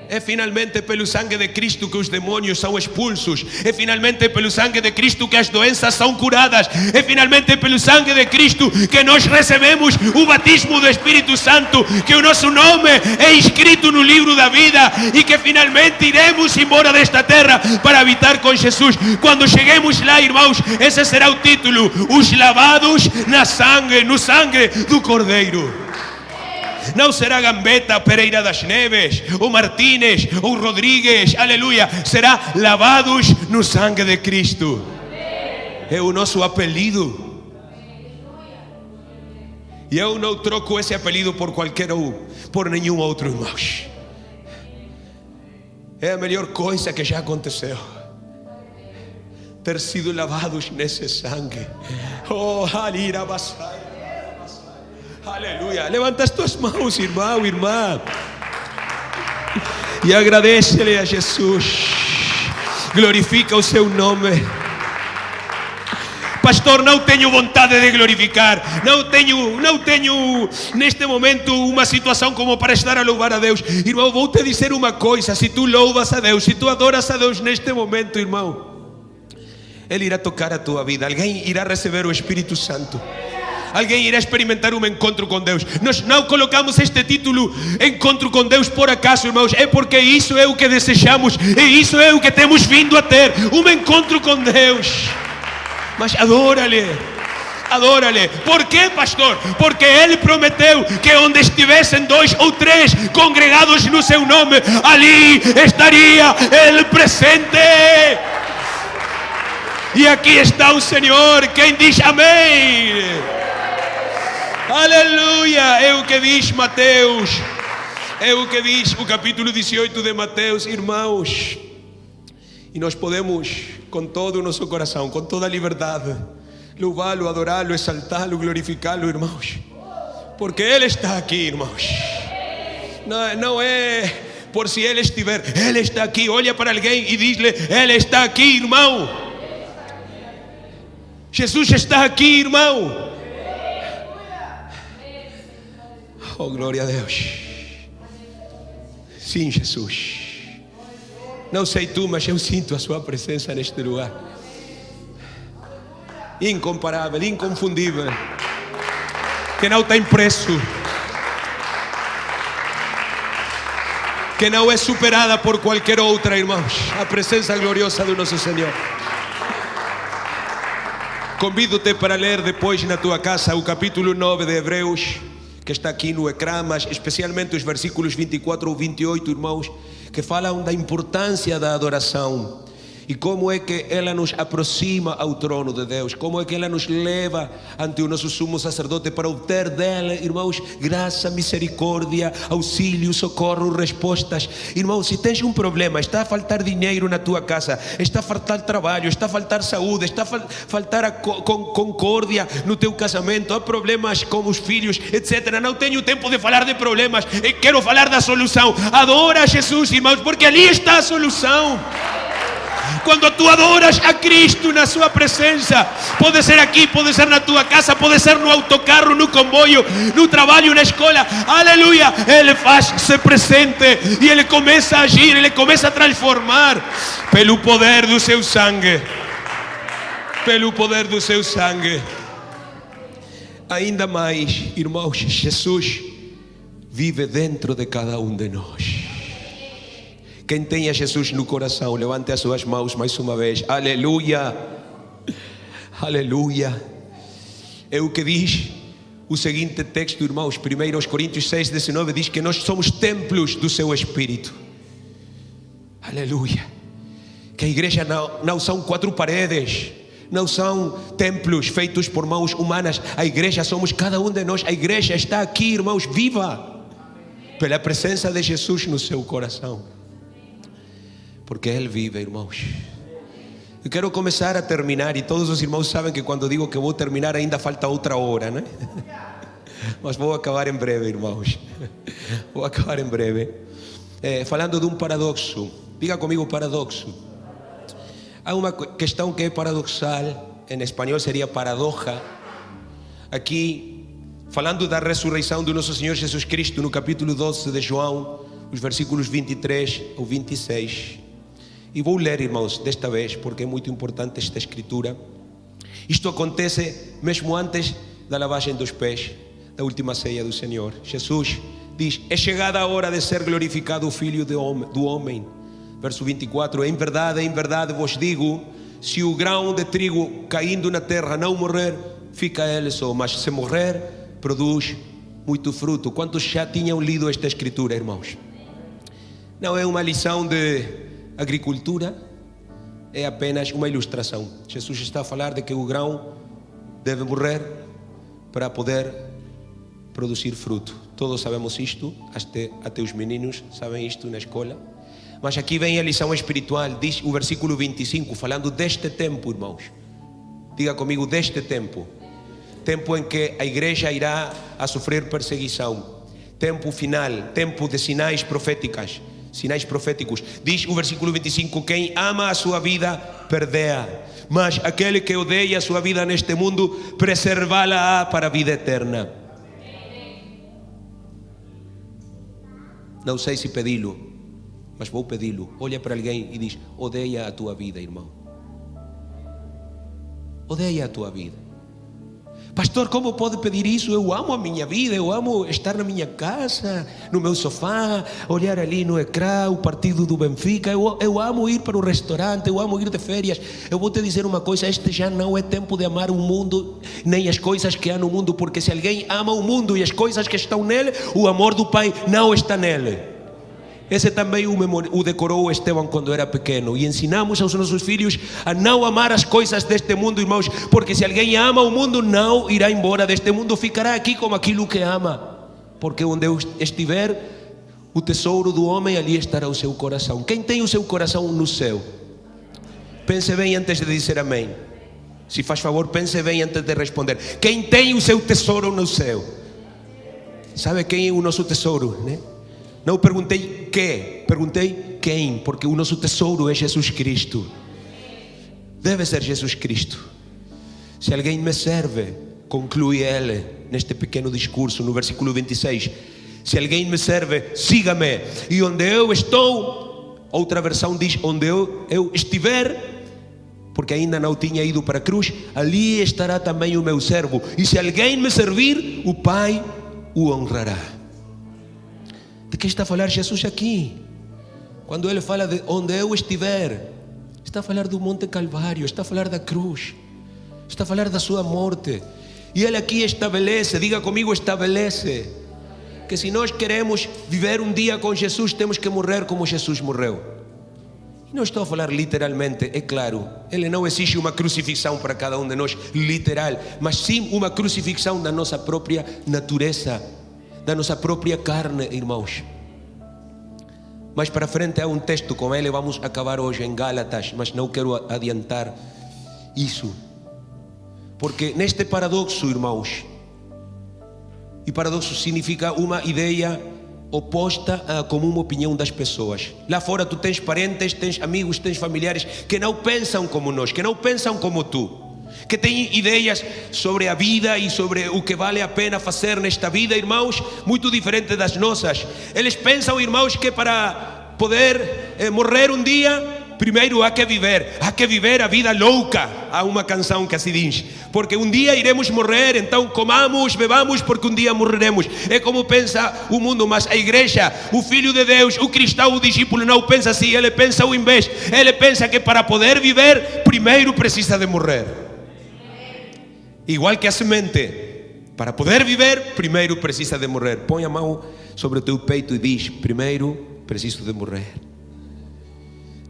É finalmente pelo sangue de Cristo que os demônios são expulsos. É finalmente pelo sangue de Cristo que as doenças são curadas. É finalmente pelo sangue de Cristo que nós recebemos o batismo do Espírito Santo, que o nosso nome é escrito no livro da vida e que finalmente iremos embora desta terra para habitar com Jesus. Quando cheguemos lá, irmãos, esse será o título: os lavados no sangue do Cordeiro. Não será Gambetta, Pereira das Neves, ou Martínez, ou Rodrigues, aleluia. Será lavados no sangue de Cristo. É o nosso apelido. E eu não troco esse apelido por qualquer por nenhum outro, irmãos. É a melhor coisa que já aconteceu, ter sido lavados nesse sangue. Oh, Halira Basai. Aleluia. Levanta as tuas mãos, irmão, irmã, e agradece-lhe a Jesus. Glorifica o seu nome. Pastor, não tenho vontade de glorificar. Não tenho neste momento uma situação como para estar a louvar a Deus. Irmão, vou te dizer uma coisa: se tu louvas a Deus, se tu adoras a Deus neste momento, irmão, Ele irá tocar a tua vida. Alguém irá receber o Espírito Santo. Alguém irá experimentar um encontro com Deus. Nós não colocamos este título, encontro com Deus, por acaso, irmãos. É porque isso é o que desejamos, e isso é o que temos vindo a ter, um encontro com Deus. Mas adora-lhe. Adora-lhe. Por quê, pastor? Porque Ele prometeu que onde estivessem 2 ou 3 congregados no seu nome, ali estaria Ele presente. E aqui está o Senhor. Quem diz amém? Aleluia. É o que diz Mateus. É o que diz o capítulo 18 de Mateus, irmãos. E nós podemos, com todo o nosso coração, com toda a liberdade, louvá-lo, adorá-lo, exaltá-lo, glorificá-lo, irmãos. Porque Ele está aqui, irmãos. Não é por se Ele estiver. Ele está aqui. Olha para alguém e diz-lhe: Ele está aqui, irmão. Jesus está aqui, irmão. Oh, glória a Deus. Sim, Jesus. Não sei tu, mas eu sinto a sua presença neste lugar. incomparável, inconfundível, que não tem preço, que não é superada por qualquer outra, irmãos. A presença gloriosa do nosso Senhor. Convido-te para ler depois na tua casa o capítulo 9 de Hebreus, que está aqui no ecrã, mas especialmente os versículos 24 ou 28, irmãos, que falam da importância da adoração e como é que ela nos aproxima ao trono de Deus, como é que ela nos leva ante o nosso sumo sacerdote para obter dele, irmãos, graça, misericórdia, auxílio, socorro, respostas. Irmãos, se tens um problema, está a faltar dinheiro na tua casa, está a faltar trabalho, está a faltar saúde, está a faltar a concórdia no teu casamento, há problemas com os filhos, etc. Não tenho tempo de falar de problemas, quero falar da solução. Adora a Jesus, irmãos, porque ali está a solução. Quando tu adoras a Cristo na sua presença, pode ser aqui, pode ser na tua casa, pode ser no autocarro, no comboio, no trabalho, na escola, aleluia, Ele faz-se presente e Ele começa a agir, Ele começa a transformar pelo poder do seu sangue, pelo poder do seu sangue. Ainda mais, irmãos, Jesus vive dentro de cada um de nós. Quem tem a Jesus no coração, levante as suas mãos mais uma vez. Aleluia, aleluia. É o que diz o seguinte texto, irmãos. 1 Coríntios 6:19 diz que nós somos templos do seu Espírito. Aleluia. Que a igreja não são 4 paredes, não são templos feitos por mãos humanas. A igreja somos cada um de nós. A igreja está aqui, irmãos, viva pela presença de Jesus no seu coração. Porque Ele vive, irmãos. Eu quero começar a terminar, e todos os irmãos sabem que quando digo que vou terminar ainda falta outra hora, né? Mas vou acabar em breve, irmãos. Vou acabar em breve. Falando de um paradoxo. Diga comigo paradoxo. Há uma questão que é paradoxal, em espanhol seria paradoja. Aqui, falando da ressurreição do nosso Senhor Jesus Cristo, no capítulo 12 de João, os versículos 23 ao 26. E vou ler, irmãos, desta vez, porque é muito importante esta escritura. Isto acontece mesmo antes da lavagem dos pés, da última ceia do Senhor. Jesus diz: é chegada a hora de ser glorificado o Filho do Homem. Verso 24: em verdade vos digo, se o grão de trigo caindo na terra não morrer, fica ele só, mas se morrer, produz muito fruto. Quantos já tinham lido esta escritura, irmãos? Não é uma lição de agricultura, é apenas uma ilustração. Jesus está a falar de que o grão deve morrer para poder produzir fruto. Todos sabemos isto, até os meninos sabem isto na escola. Mas aqui vem a lição espiritual, diz o versículo 25, falando deste tempo, irmãos. Diga comigo, deste tempo. Tempo em que a igreja irá a sofrer perseguição. Tempo final, tempo de sinais proféticos. Diz o versículo 25: quem ama a sua vida, perde-a, mas aquele que odeia a sua vida neste mundo, preservá-la para a vida eterna. Não sei se pedi-lo, mas vou pedi-lo. Olha para alguém e diz: odeia a tua vida, irmão. Odeia a tua vida. Pastor, como pode pedir isso? Eu amo a minha vida, eu amo estar na minha casa, no meu sofá, olhar ali no ecrã o partido do Benfica, eu amo ir para o restaurante, eu amo ir de férias. Eu vou te dizer uma coisa, este já não é tempo de amar o mundo, nem as coisas que há no mundo, porque se alguém ama o mundo e as coisas que estão nele, o amor do Pai não está nele. Esse também o decorou Estevão quando era pequeno. E ensinamos aos nossos filhos a não amar as coisas deste mundo, irmãos, porque se alguém ama o mundo, não irá embora deste mundo, ficará aqui como aquilo que ama. Porque onde estiver o tesouro do homem, ali estará o seu coração. Quem tem o seu coração no céu? Pense bem antes de dizer amém. Se faz favor, pense bem antes de responder. Quem tem o seu tesouro no céu? Sabe quem é o nosso tesouro, né? Não perguntei que, perguntei quem, porque o nosso tesouro é Jesus Cristo. Deve ser Jesus Cristo. Se alguém me serve, conclui ele neste pequeno discurso, no versículo 26. Se alguém me serve, siga-me. E onde eu estou, outra versão diz, onde eu estiver, porque ainda não tinha ido para a cruz, ali estará também o meu servo. E se alguém me servir, o Pai o honrará. De que está a falar Jesus aqui? Quando ele fala de onde eu estiver, está a falar do Monte Calvário, está a falar da cruz, está a falar da sua morte. E ele aqui estabelece, diga comigo, estabelece, que se nós queremos viver um dia com Jesus, temos que morrer como Jesus morreu. E não estou a falar literalmente, é claro, ele não exige uma crucifixão para cada um de nós, literal, mas sim uma crucifixão da nossa própria natureza, da nossa própria carne, irmãos. Mais para frente há um texto, com ele vamos acabar hoje em Gálatas, mas não quero adiantar isso. Porque neste paradoxo, irmãos, e paradoxo significa uma ideia oposta à comum opinião das pessoas. Lá fora tu tens parentes, tens amigos, tens familiares que não pensam como nós, que não pensam como tu, que têm ideias sobre a vida e sobre o que vale a pena fazer nesta vida, irmãos, muito diferente das nossas. Eles pensam, irmãos, que para poder morrer um dia, primeiro há que viver a vida louca. Há uma canção que assim diz: porque um dia iremos morrer, então comamos, bebamos, porque um dia morreremos. É como pensa o mundo, mas a igreja, o filho de Deus, o cristão, o discípulo não pensa assim, ele pensa ao invés. Ele pensa que para poder viver, primeiro precisa de morrer. Igual que a semente, para poder viver, primeiro precisa de morrer. Põe a mão sobre o teu peito e diz: primeiro preciso de morrer.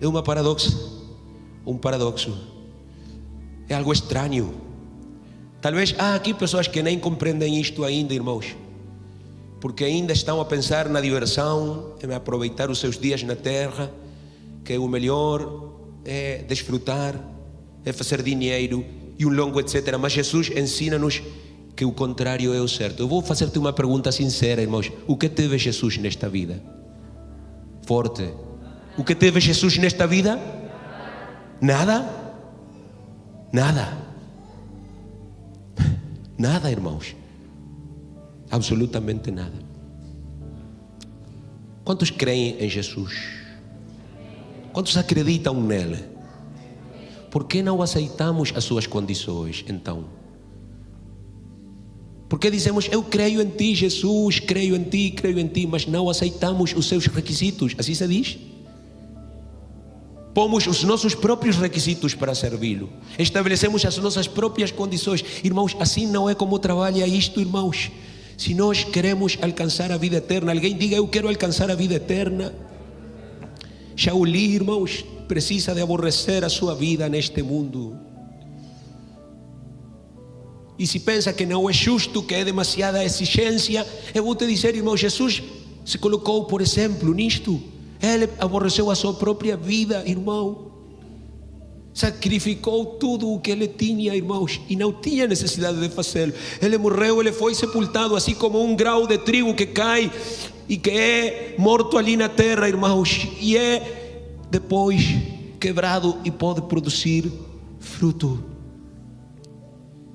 É um paradoxo, é algo estranho. Talvez há aqui pessoas que nem compreendem isto ainda, irmãos, porque ainda estão a pensar na diversão, em aproveitar os seus dias na terra, que o melhor é desfrutar, é fazer dinheiro e um longo etc. Mas Jesus ensina-nos que o contrário é o certo. Eu vou fazer-te uma pergunta sincera, irmãos: o que teve Jesus nesta vida? Forte. O que teve Jesus nesta vida? Nada? Nada. Nada, irmãos. Absolutamente nada. Quantos creem em Jesus? Quantos acreditam nele? Por que não aceitamos as suas condições, então? Porque dizemos: eu creio em ti, Jesus, creio em ti, mas não aceitamos os seus requisitos. Assim se diz? Pomos os nossos próprios requisitos para servi-lo. Estabelecemos as nossas próprias condições. Irmãos, assim não é como trabalha isto, irmãos. Se nós queremos alcançar a vida eterna, alguém diga: eu quero alcançar a vida eterna. Shauli, irmãos, precisa de aborrecer a sua vida neste mundo. E se pensa que não é justo, que é demasiada exigência, eu vou te dizer, irmão, Jesus se colocou, por exemplo, nisto. Ele aborreceu a sua própria vida, irmão. Sacrificou tudo o que ele tinha, irmãos, e não tinha necessidade de fazê-lo. Ele morreu, ele foi sepultado, assim como um grão de trigo que cai e que é morto ali na terra, irmãos, e é depois quebrado e pode produzir fruto.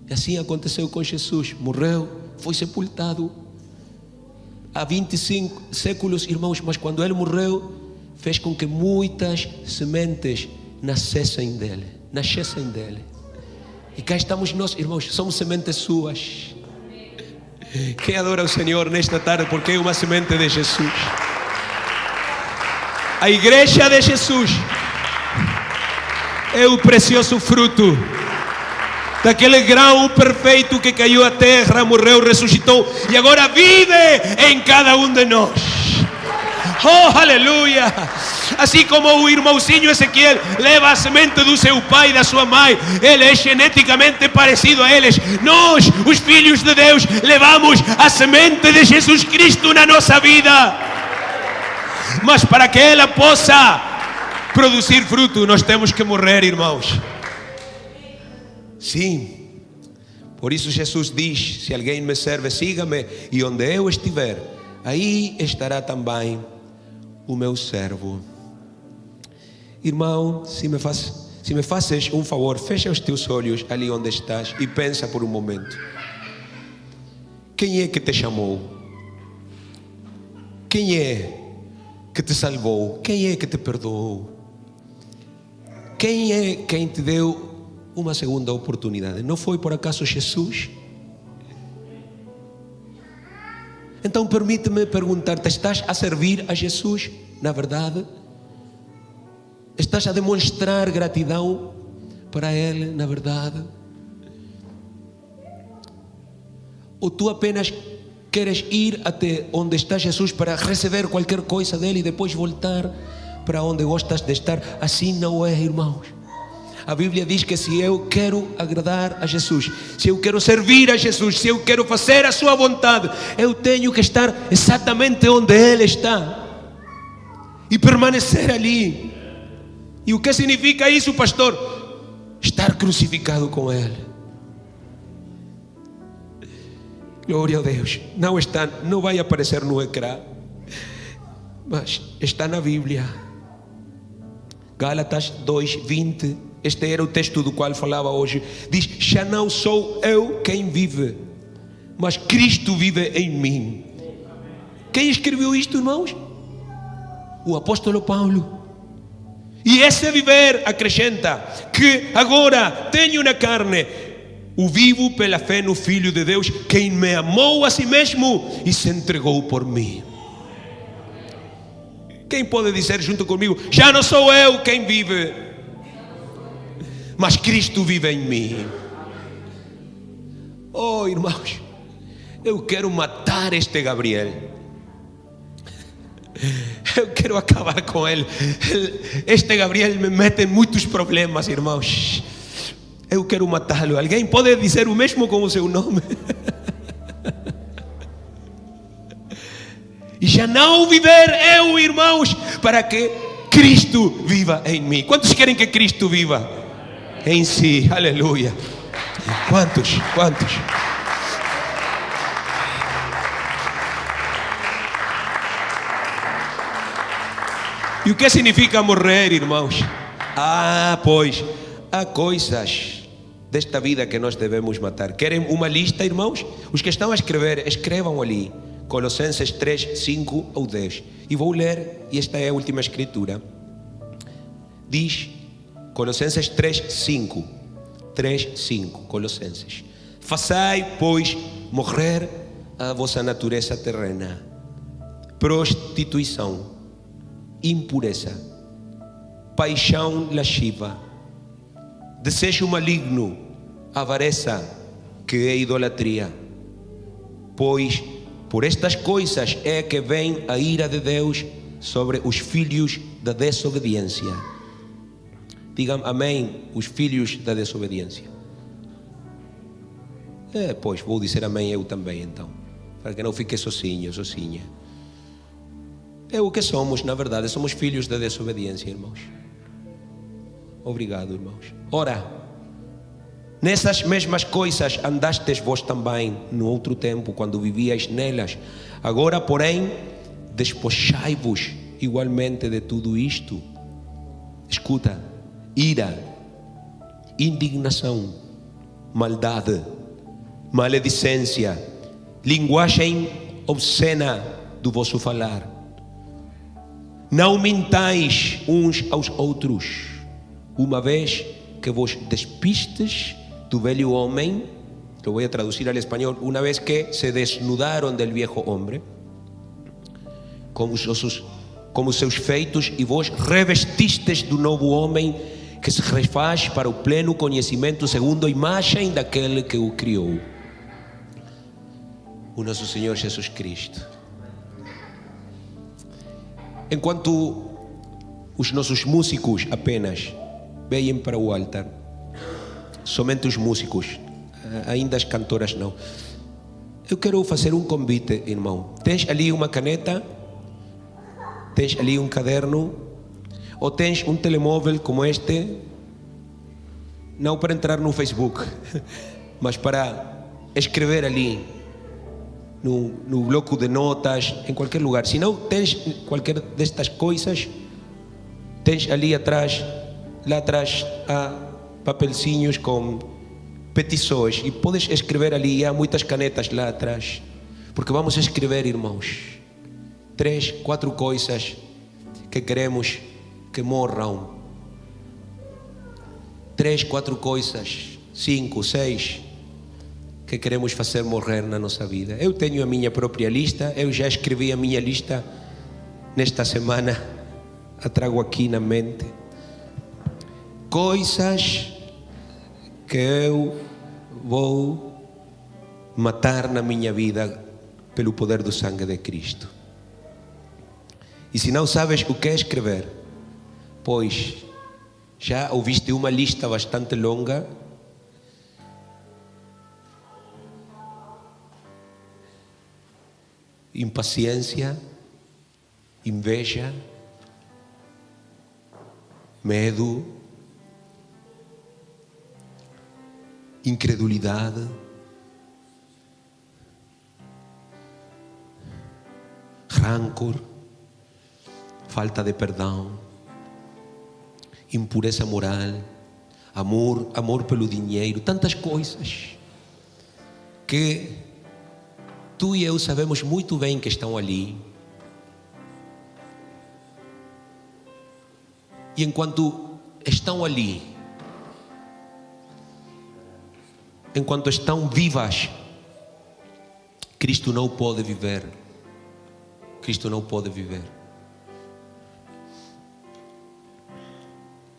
E assim aconteceu com Jesus. Morreu, foi sepultado há 25 séculos, irmãos, mas quando ele morreu, fez com que muitas sementes nascessem dele. E cá estamos nós, irmãos, somos sementes suas. Quem adora o Senhor nesta tarde, porque é uma semente de Jesus. A igreja de Jesus é o precioso fruto daquele grão perfeito que caiu à terra, morreu, ressuscitou e agora vive em cada um de nós. Oh, aleluia! Assim como o irmãozinho Ezequiel leva a semente do seu pai e da sua mãe, ele é geneticamente parecido a eles. Nós, os filhos de Deus, levamos a semente de Jesus Cristo na nossa vida. Mas para que ela possa produzir fruto, nós temos que morrer, irmãos. Sim, por isso Jesus diz: se alguém me serve, siga-me, e onde eu estiver, aí estará também o meu servo. Irmão, se me fazes um favor, fecha os teus olhos ali onde estás e pensa por um momento. Quem é que te chamou? Quem é que te salvou? Quem é que te perdoou? quem é quem te deu uma segunda oportunidade? Não foi por acaso Jesus? Então permite-me perguntar-te: estás a servir a Jesus na verdade? Estás a demonstrar gratidão para Ele na verdade? Ou tu apenas queres ir até onde está Jesus para receber qualquer coisa dele e depois voltar para onde gostas de estar? Assim não é, irmãos. A Bíblia diz que se eu quero agradar a Jesus, se eu quero servir a Jesus, se eu quero fazer a sua vontade, eu tenho que estar exatamente onde Ele está e permanecer ali. E o que significa isso, pastor? Estar crucificado com Ele. Glória a Deus. Não vai aparecer no ecrã, mas está na Bíblia. Gálatas 2:20. Este era o texto do qual falava hoje. Diz: já não sou eu quem vive, mas Cristo vive em mim. Quem escreveu isto, irmãos? O apóstolo Paulo. E esse viver acrescenta que agora tenho na carne o vivo pela fé no Filho de Deus, quem me amou a si mesmo e se entregou por mim. Quem pode dizer junto comigo: já não sou eu quem vive, mas Cristo vive em mim? Oh, irmãos, eu quero matar este Gabriel. Eu quero acabar com ele. Este Gabriel me mete em muitos problemas, irmãos. Eu quero matá-lo. Alguém pode dizer o mesmo com o seu nome? E já não viver eu, irmãos, para que Cristo viva em mim. Quantos querem que Cristo viva em si? Aleluia. Quantos? E o que significa morrer, irmãos? Pois há coisas desta vida que nós devemos matar. Querem uma lista, irmãos? Os que estão a escrever, escrevam ali Colossenses 3, 5 ou 10. E vou ler, e esta é a última escritura. Diz Colossenses 3, 5. 3, 5, Colossenses: façai, pois, morrer a vossa natureza terrena: prostituição, impureza, paixão lasciva, desejo maligno, avareza, que é idolatria. Pois por estas coisas é que vem a ira de Deus sobre os filhos da desobediência. Digam amém, os filhos da desobediência. Pois vou dizer amém eu também, então, para que não fique sozinha. É o que somos, na verdade, somos filhos da desobediência, irmãos. Obrigado, irmãos. Ora, nessas mesmas coisas andastes vós também no outro tempo, quando vivíais nelas. Agora, porém, despojai-vos igualmente de tudo isto. Escuta: ira, indignação, maldade, maledicência, linguagem obscena do vosso falar. Não mintais uns aos outros, uma vez que vos despistes do velho homem. Lo voy a traducir al español: una vez que se desnudaron del viejo hombre como seus feitos, e vos revestistes do novo homem, que se refaz para o pleno conhecimento segundo a imagem daquele que o criou, o nosso Senhor Jesus Cristo. Enquanto os nossos músicos apenas vêm para o altar, somente os músicos, ainda as cantoras não, eu quero fazer um convite, irmão. Tens ali uma caneta? Tens ali um caderno? Ou tens um telemóvel como este? Não para entrar no Facebook, mas para escrever ali no bloco de notas, em qualquer lugar. Se não tens qualquer destas coisas, tens ali atrás, lá atrás, há papelzinhos com petições, e podes escrever ali. Há muitas canetas lá atrás, porque vamos escrever, irmãos, 3, 4 coisas que queremos que morram. 3, 4 coisas, 5, 6 que queremos fazer morrer na nossa vida. Eu tenho a minha própria lista, eu já escrevi a minha lista nesta semana, a trago aqui na mente. Coisas que eu vou matar na minha vida pelo poder do sangue de Cristo. E se não sabes o que é escrever, pois já ouviste uma lista bastante longa, impaciência, inveja, medo, incredulidade, rancor, falta de perdão, impureza moral, amor pelo dinheiro, tantas coisas que tu e eu sabemos muito bem que estão ali. E enquanto estão ali, enquanto estão vivas, Cristo não pode viver. Cristo não pode viver.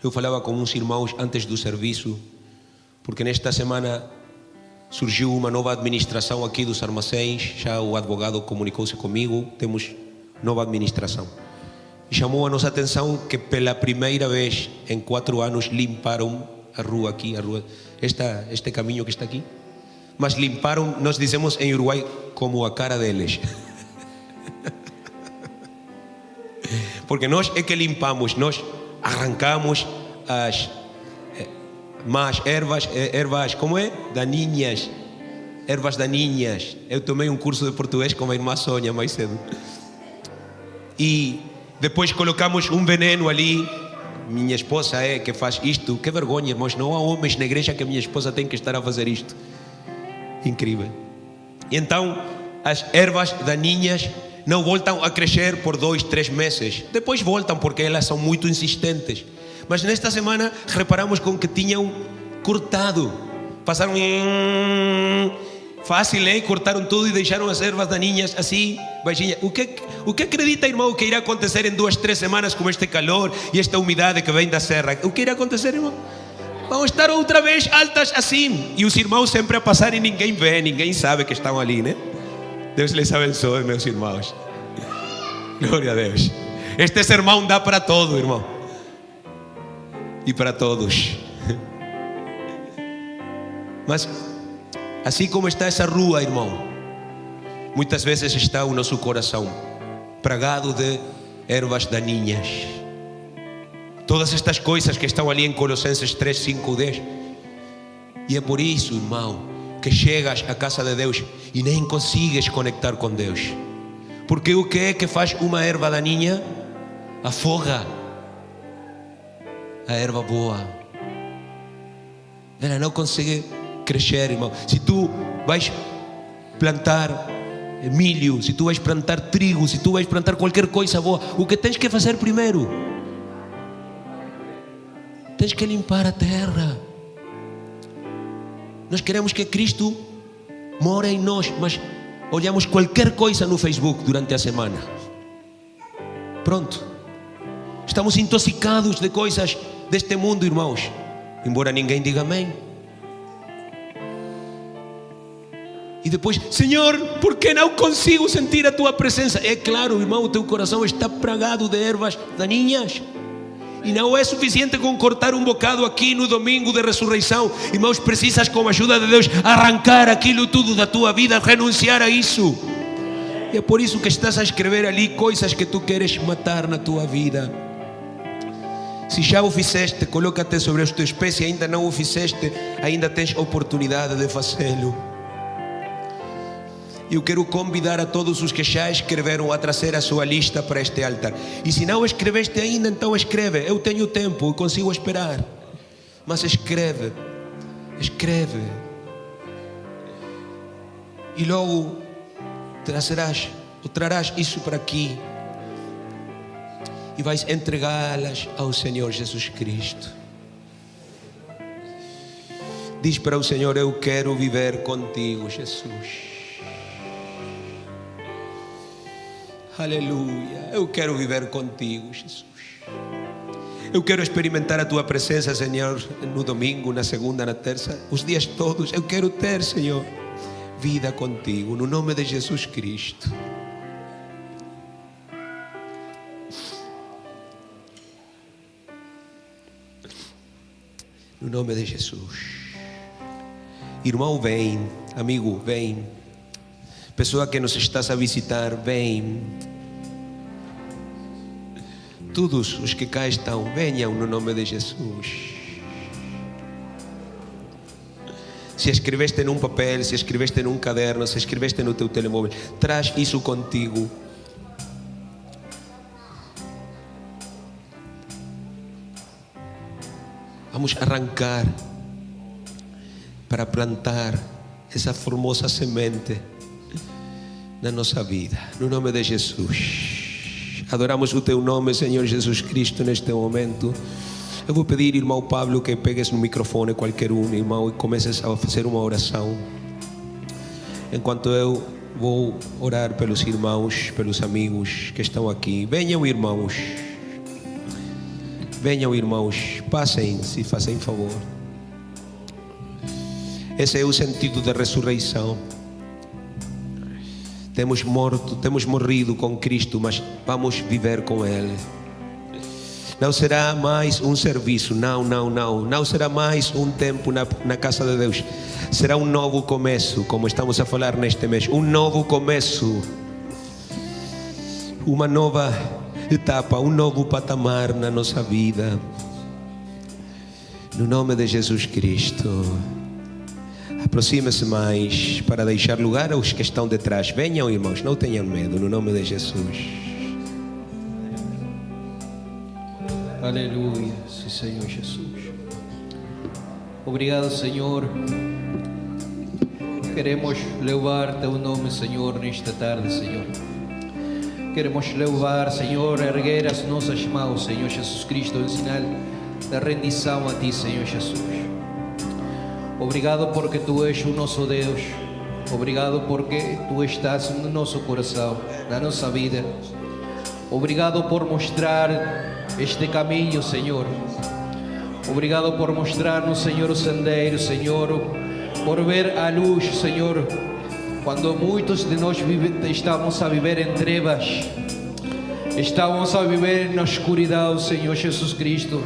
Eu falava com uns irmãos antes do serviço, porque nesta semana surgiu uma nova administração aqui dos armazéns. Já o advogado comunicou-se comigo, temos nova administração. E chamou a nossa atenção que pela primeira vez em 4 anos limparam a rua aqui, este caminho que está aqui. Mas limparam, nós dizemos em Uruguai, como a cara deles. Porque nós é que limpamos, nós arrancamos as más ervas, como é? Daninhas, ervas daninhas. Eu tomei um curso de português com a irmã Sônia mais cedo. E depois colocamos um veneno ali. Minha esposa é que faz isto. Que vergonha, irmãos, não há homens na igreja que a minha esposa tem que estar a fazer isto. Incrível. E então as ervas daninhas não voltam a crescer por 2, 3 meses. Depois voltam porque elas são muito insistentes. Mas nesta semana reparamos com que tinham cortado. Passaram fácil, hein? Cortaram tudo e deixaram as ervas daninhas assim, baixinhas. O que acredita, irmão, que irá acontecer em 2, 3 semanas com este calor e esta umidade que vem da serra? O que irá acontecer, irmão? Vão estar outra vez altas assim. E os irmãos sempre a passar e ninguém vê, ninguém sabe que estão ali, né? Deus les abençoe, meus irmãos. Glória a Deus. Este sermão dá para todo, irmão. E para todos. Mas assim como está essa rua, irmão, muitas vezes está o nosso coração pragado de ervas daninhas. Todas estas coisas que estão ali em Colossenses 3, 5, 10. E é por isso, irmão, que chegas à casa de Deus e nem consegues conectar com Deus. Porque o que é que faz uma erva daninha? Afoga a erva boa. Ela não consegue crescer, irmão. Se tu vais plantar milho, se tu vais plantar trigo, se tu vais plantar qualquer coisa boa, o que tens que fazer primeiro? Tens que limpar a terra. Nós queremos que Cristo more em nós, mas olhamos qualquer coisa no Facebook durante a semana. Pronto. Estamos intoxicados de coisas deste mundo, irmãos. Embora ninguém diga amém. E depois, Senhor, por que não consigo sentir a tua presença? É claro, irmão, o teu coração está pragado de ervas daninhas. E não é suficiente com cortar um bocado aqui no domingo de ressurreição. Irmãos, precisas, com a ajuda de Deus, arrancar aquilo tudo da tua vida, renunciar a isso. E é por isso que estás a escrever ali coisas que tu queres matar na tua vida. Se já o fizeste, coloca-te sobre os teus pés. Se ainda não o fizeste, ainda tens oportunidade de fazê-lo. Eu quero convidar a todos os que já escreveram a trazer a sua lista para este altar. E se não escreveste ainda, então escreve. Eu tenho tempo, eu consigo esperar. Mas escreve. Escreve. E logo trarás isso para aqui. E vais entregá-las ao Senhor Jesus Cristo. Diz para o Senhor: eu quero viver contigo, Jesus. Aleluia. Eu quero viver contigo, Jesus. Eu quero experimentar a tua presença, Senhor, no domingo, na segunda, na terça, os dias todos. Eu quero ter, Senhor, vida contigo, no nome de Jesus Cristo. No nome de Jesus. Irmão, vem. Amigo, vem. Pessoa que nos estás a visitar, vem. Todos os que cá estão, venham no nome de Jesus. Se escreveste num papel, se escreveste num caderno, se escreveste no teu telemóvel, traz isso contigo. Vamos arrancar para plantar essa formosa semente na nossa vida, no nome de Jesus. Adoramos o teu nome, Senhor Jesus Cristo, neste momento. Eu vou pedir, irmão Pablo, que pegues no microfone, qualquer um, irmão, e comeces a fazer uma oração, enquanto eu vou orar pelos irmãos, pelos amigos que estão aqui. Venham, irmãos. Venham, irmãos, passem, se fazem favor. Esse é o sentido da ressurreição. Temos morrido com Cristo, mas vamos viver com Ele. Não será mais um serviço, não será mais um tempo na casa de Deus. Será um novo começo, como estamos a falar neste mês. Um novo começo, uma nova etapa, um novo patamar na nossa vida, no nome de Jesus Cristo. Aproxime-se mais para deixar lugar aos que estão detrás. Venham, irmãos, não tenham medo, no nome de Jesus. Aleluia, sim, Senhor Jesus. Obrigado, Senhor. Queremos louvar teu nome, Senhor, nesta tarde, Senhor. Queremos louvar, Senhor, erguer as nossas mãos, Senhor Jesus Cristo, em sinal de rendição a Ti, Senhor Jesus. Obrigado porque Tu és o nosso Deus. Obrigado porque Tu estás no nosso coração, na nossa vida. Obrigado por mostrar este caminho, Senhor. Obrigado por mostrar-nos, Senhor, o sendeiro, Senhor, por ver a luz, Senhor. Quando muitos de nós estamos a viver em trevas, estamos a viver na escuridão, Senhor Jesus Cristo.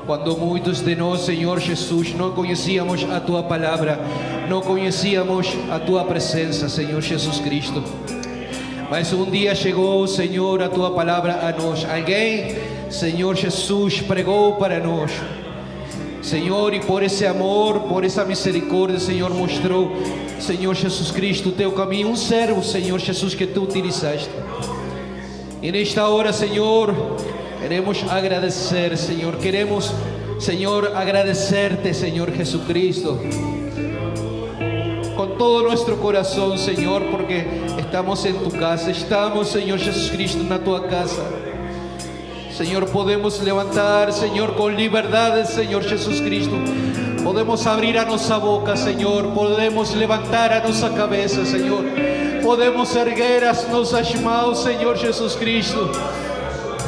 Quando muitos de nós, Senhor Jesus, não conhecíamos a Tua palavra, não conhecíamos a Tua presença, Senhor Jesus Cristo. Mas um dia chegou, Senhor, a Tua palavra a nós. Alguém, Senhor Jesus, pregou para nós. Senhor, e por esse amor, por essa misericórdia, Senhor, mostrou, Senhor Jesus Cristo, o Teu caminho. Um servo, Senhor Jesus, que Tu utilizaste. E nesta hora, Senhor, queremos agradecer, Senhor. Queremos, Senhor, agradecer-te, Senhor Jesucristo, con todo nuestro corazón, Señor, porque estamos en Tu casa. Estamos, Señor Jesus Cristo, na Tua casa. Señor, podemos levantar, Señor, con libertad, Señor Jesus Cristo. Podemos abrir a nossa boca, Señor. Podemos levantar a nossa cabeça, Señor. Podemos erguer as nossas mãos, Señor Jesus Cristo.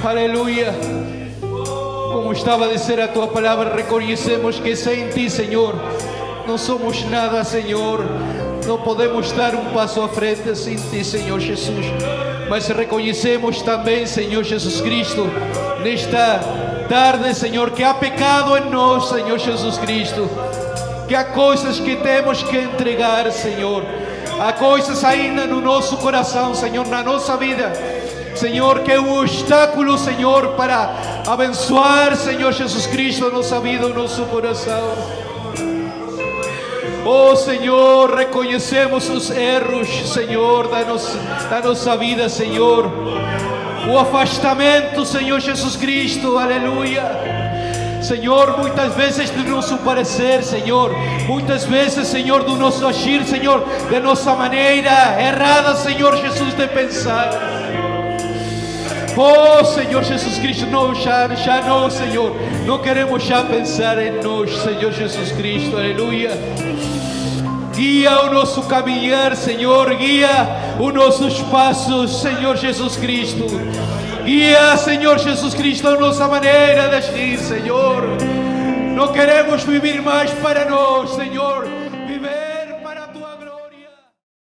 Aleluia. Como estava a dizer a Tua palavra, reconhecemos que sem Ti, Señor, não somos nada, Senhor. Não podemos dar um passo à frente sem Ti, Senhor Jesus. Mas reconhecemos também, Senhor Jesus Cristo, nesta tarde, Senhor, que há pecado em nós, Senhor Jesus Cristo. Que há coisas que temos que entregar, Senhor. Há coisas ainda no nosso coração, Senhor, na nossa vida, Senhor, que é um obstáculo, Senhor, para abençoar, Senhor Jesus Cristo, a nossa vida, o nosso coração. Oh Senhor, reconhecemos os erros, Senhor, da nossa vida, Senhor. O afastamento, Senhor Jesus Cristo, aleluia. Senhor, muitas vezes do nosso parecer, Senhor. Muitas vezes, Senhor, do nosso agir, Senhor, de nossa maneira errada, Senhor Jesus, de pensar. Oh, Senhor Jesus Cristo, não, já não, Senhor. Não queremos já pensar em nós, Senhor Jesus Cristo, aleluia. Guia o nosso caminhar, Senhor, guia os nossos passos, Senhor Jesus Cristo. Guia, Senhor Jesus Cristo, a nossa maneira de agir, Senhor. Não queremos viver mais para nós, Senhor.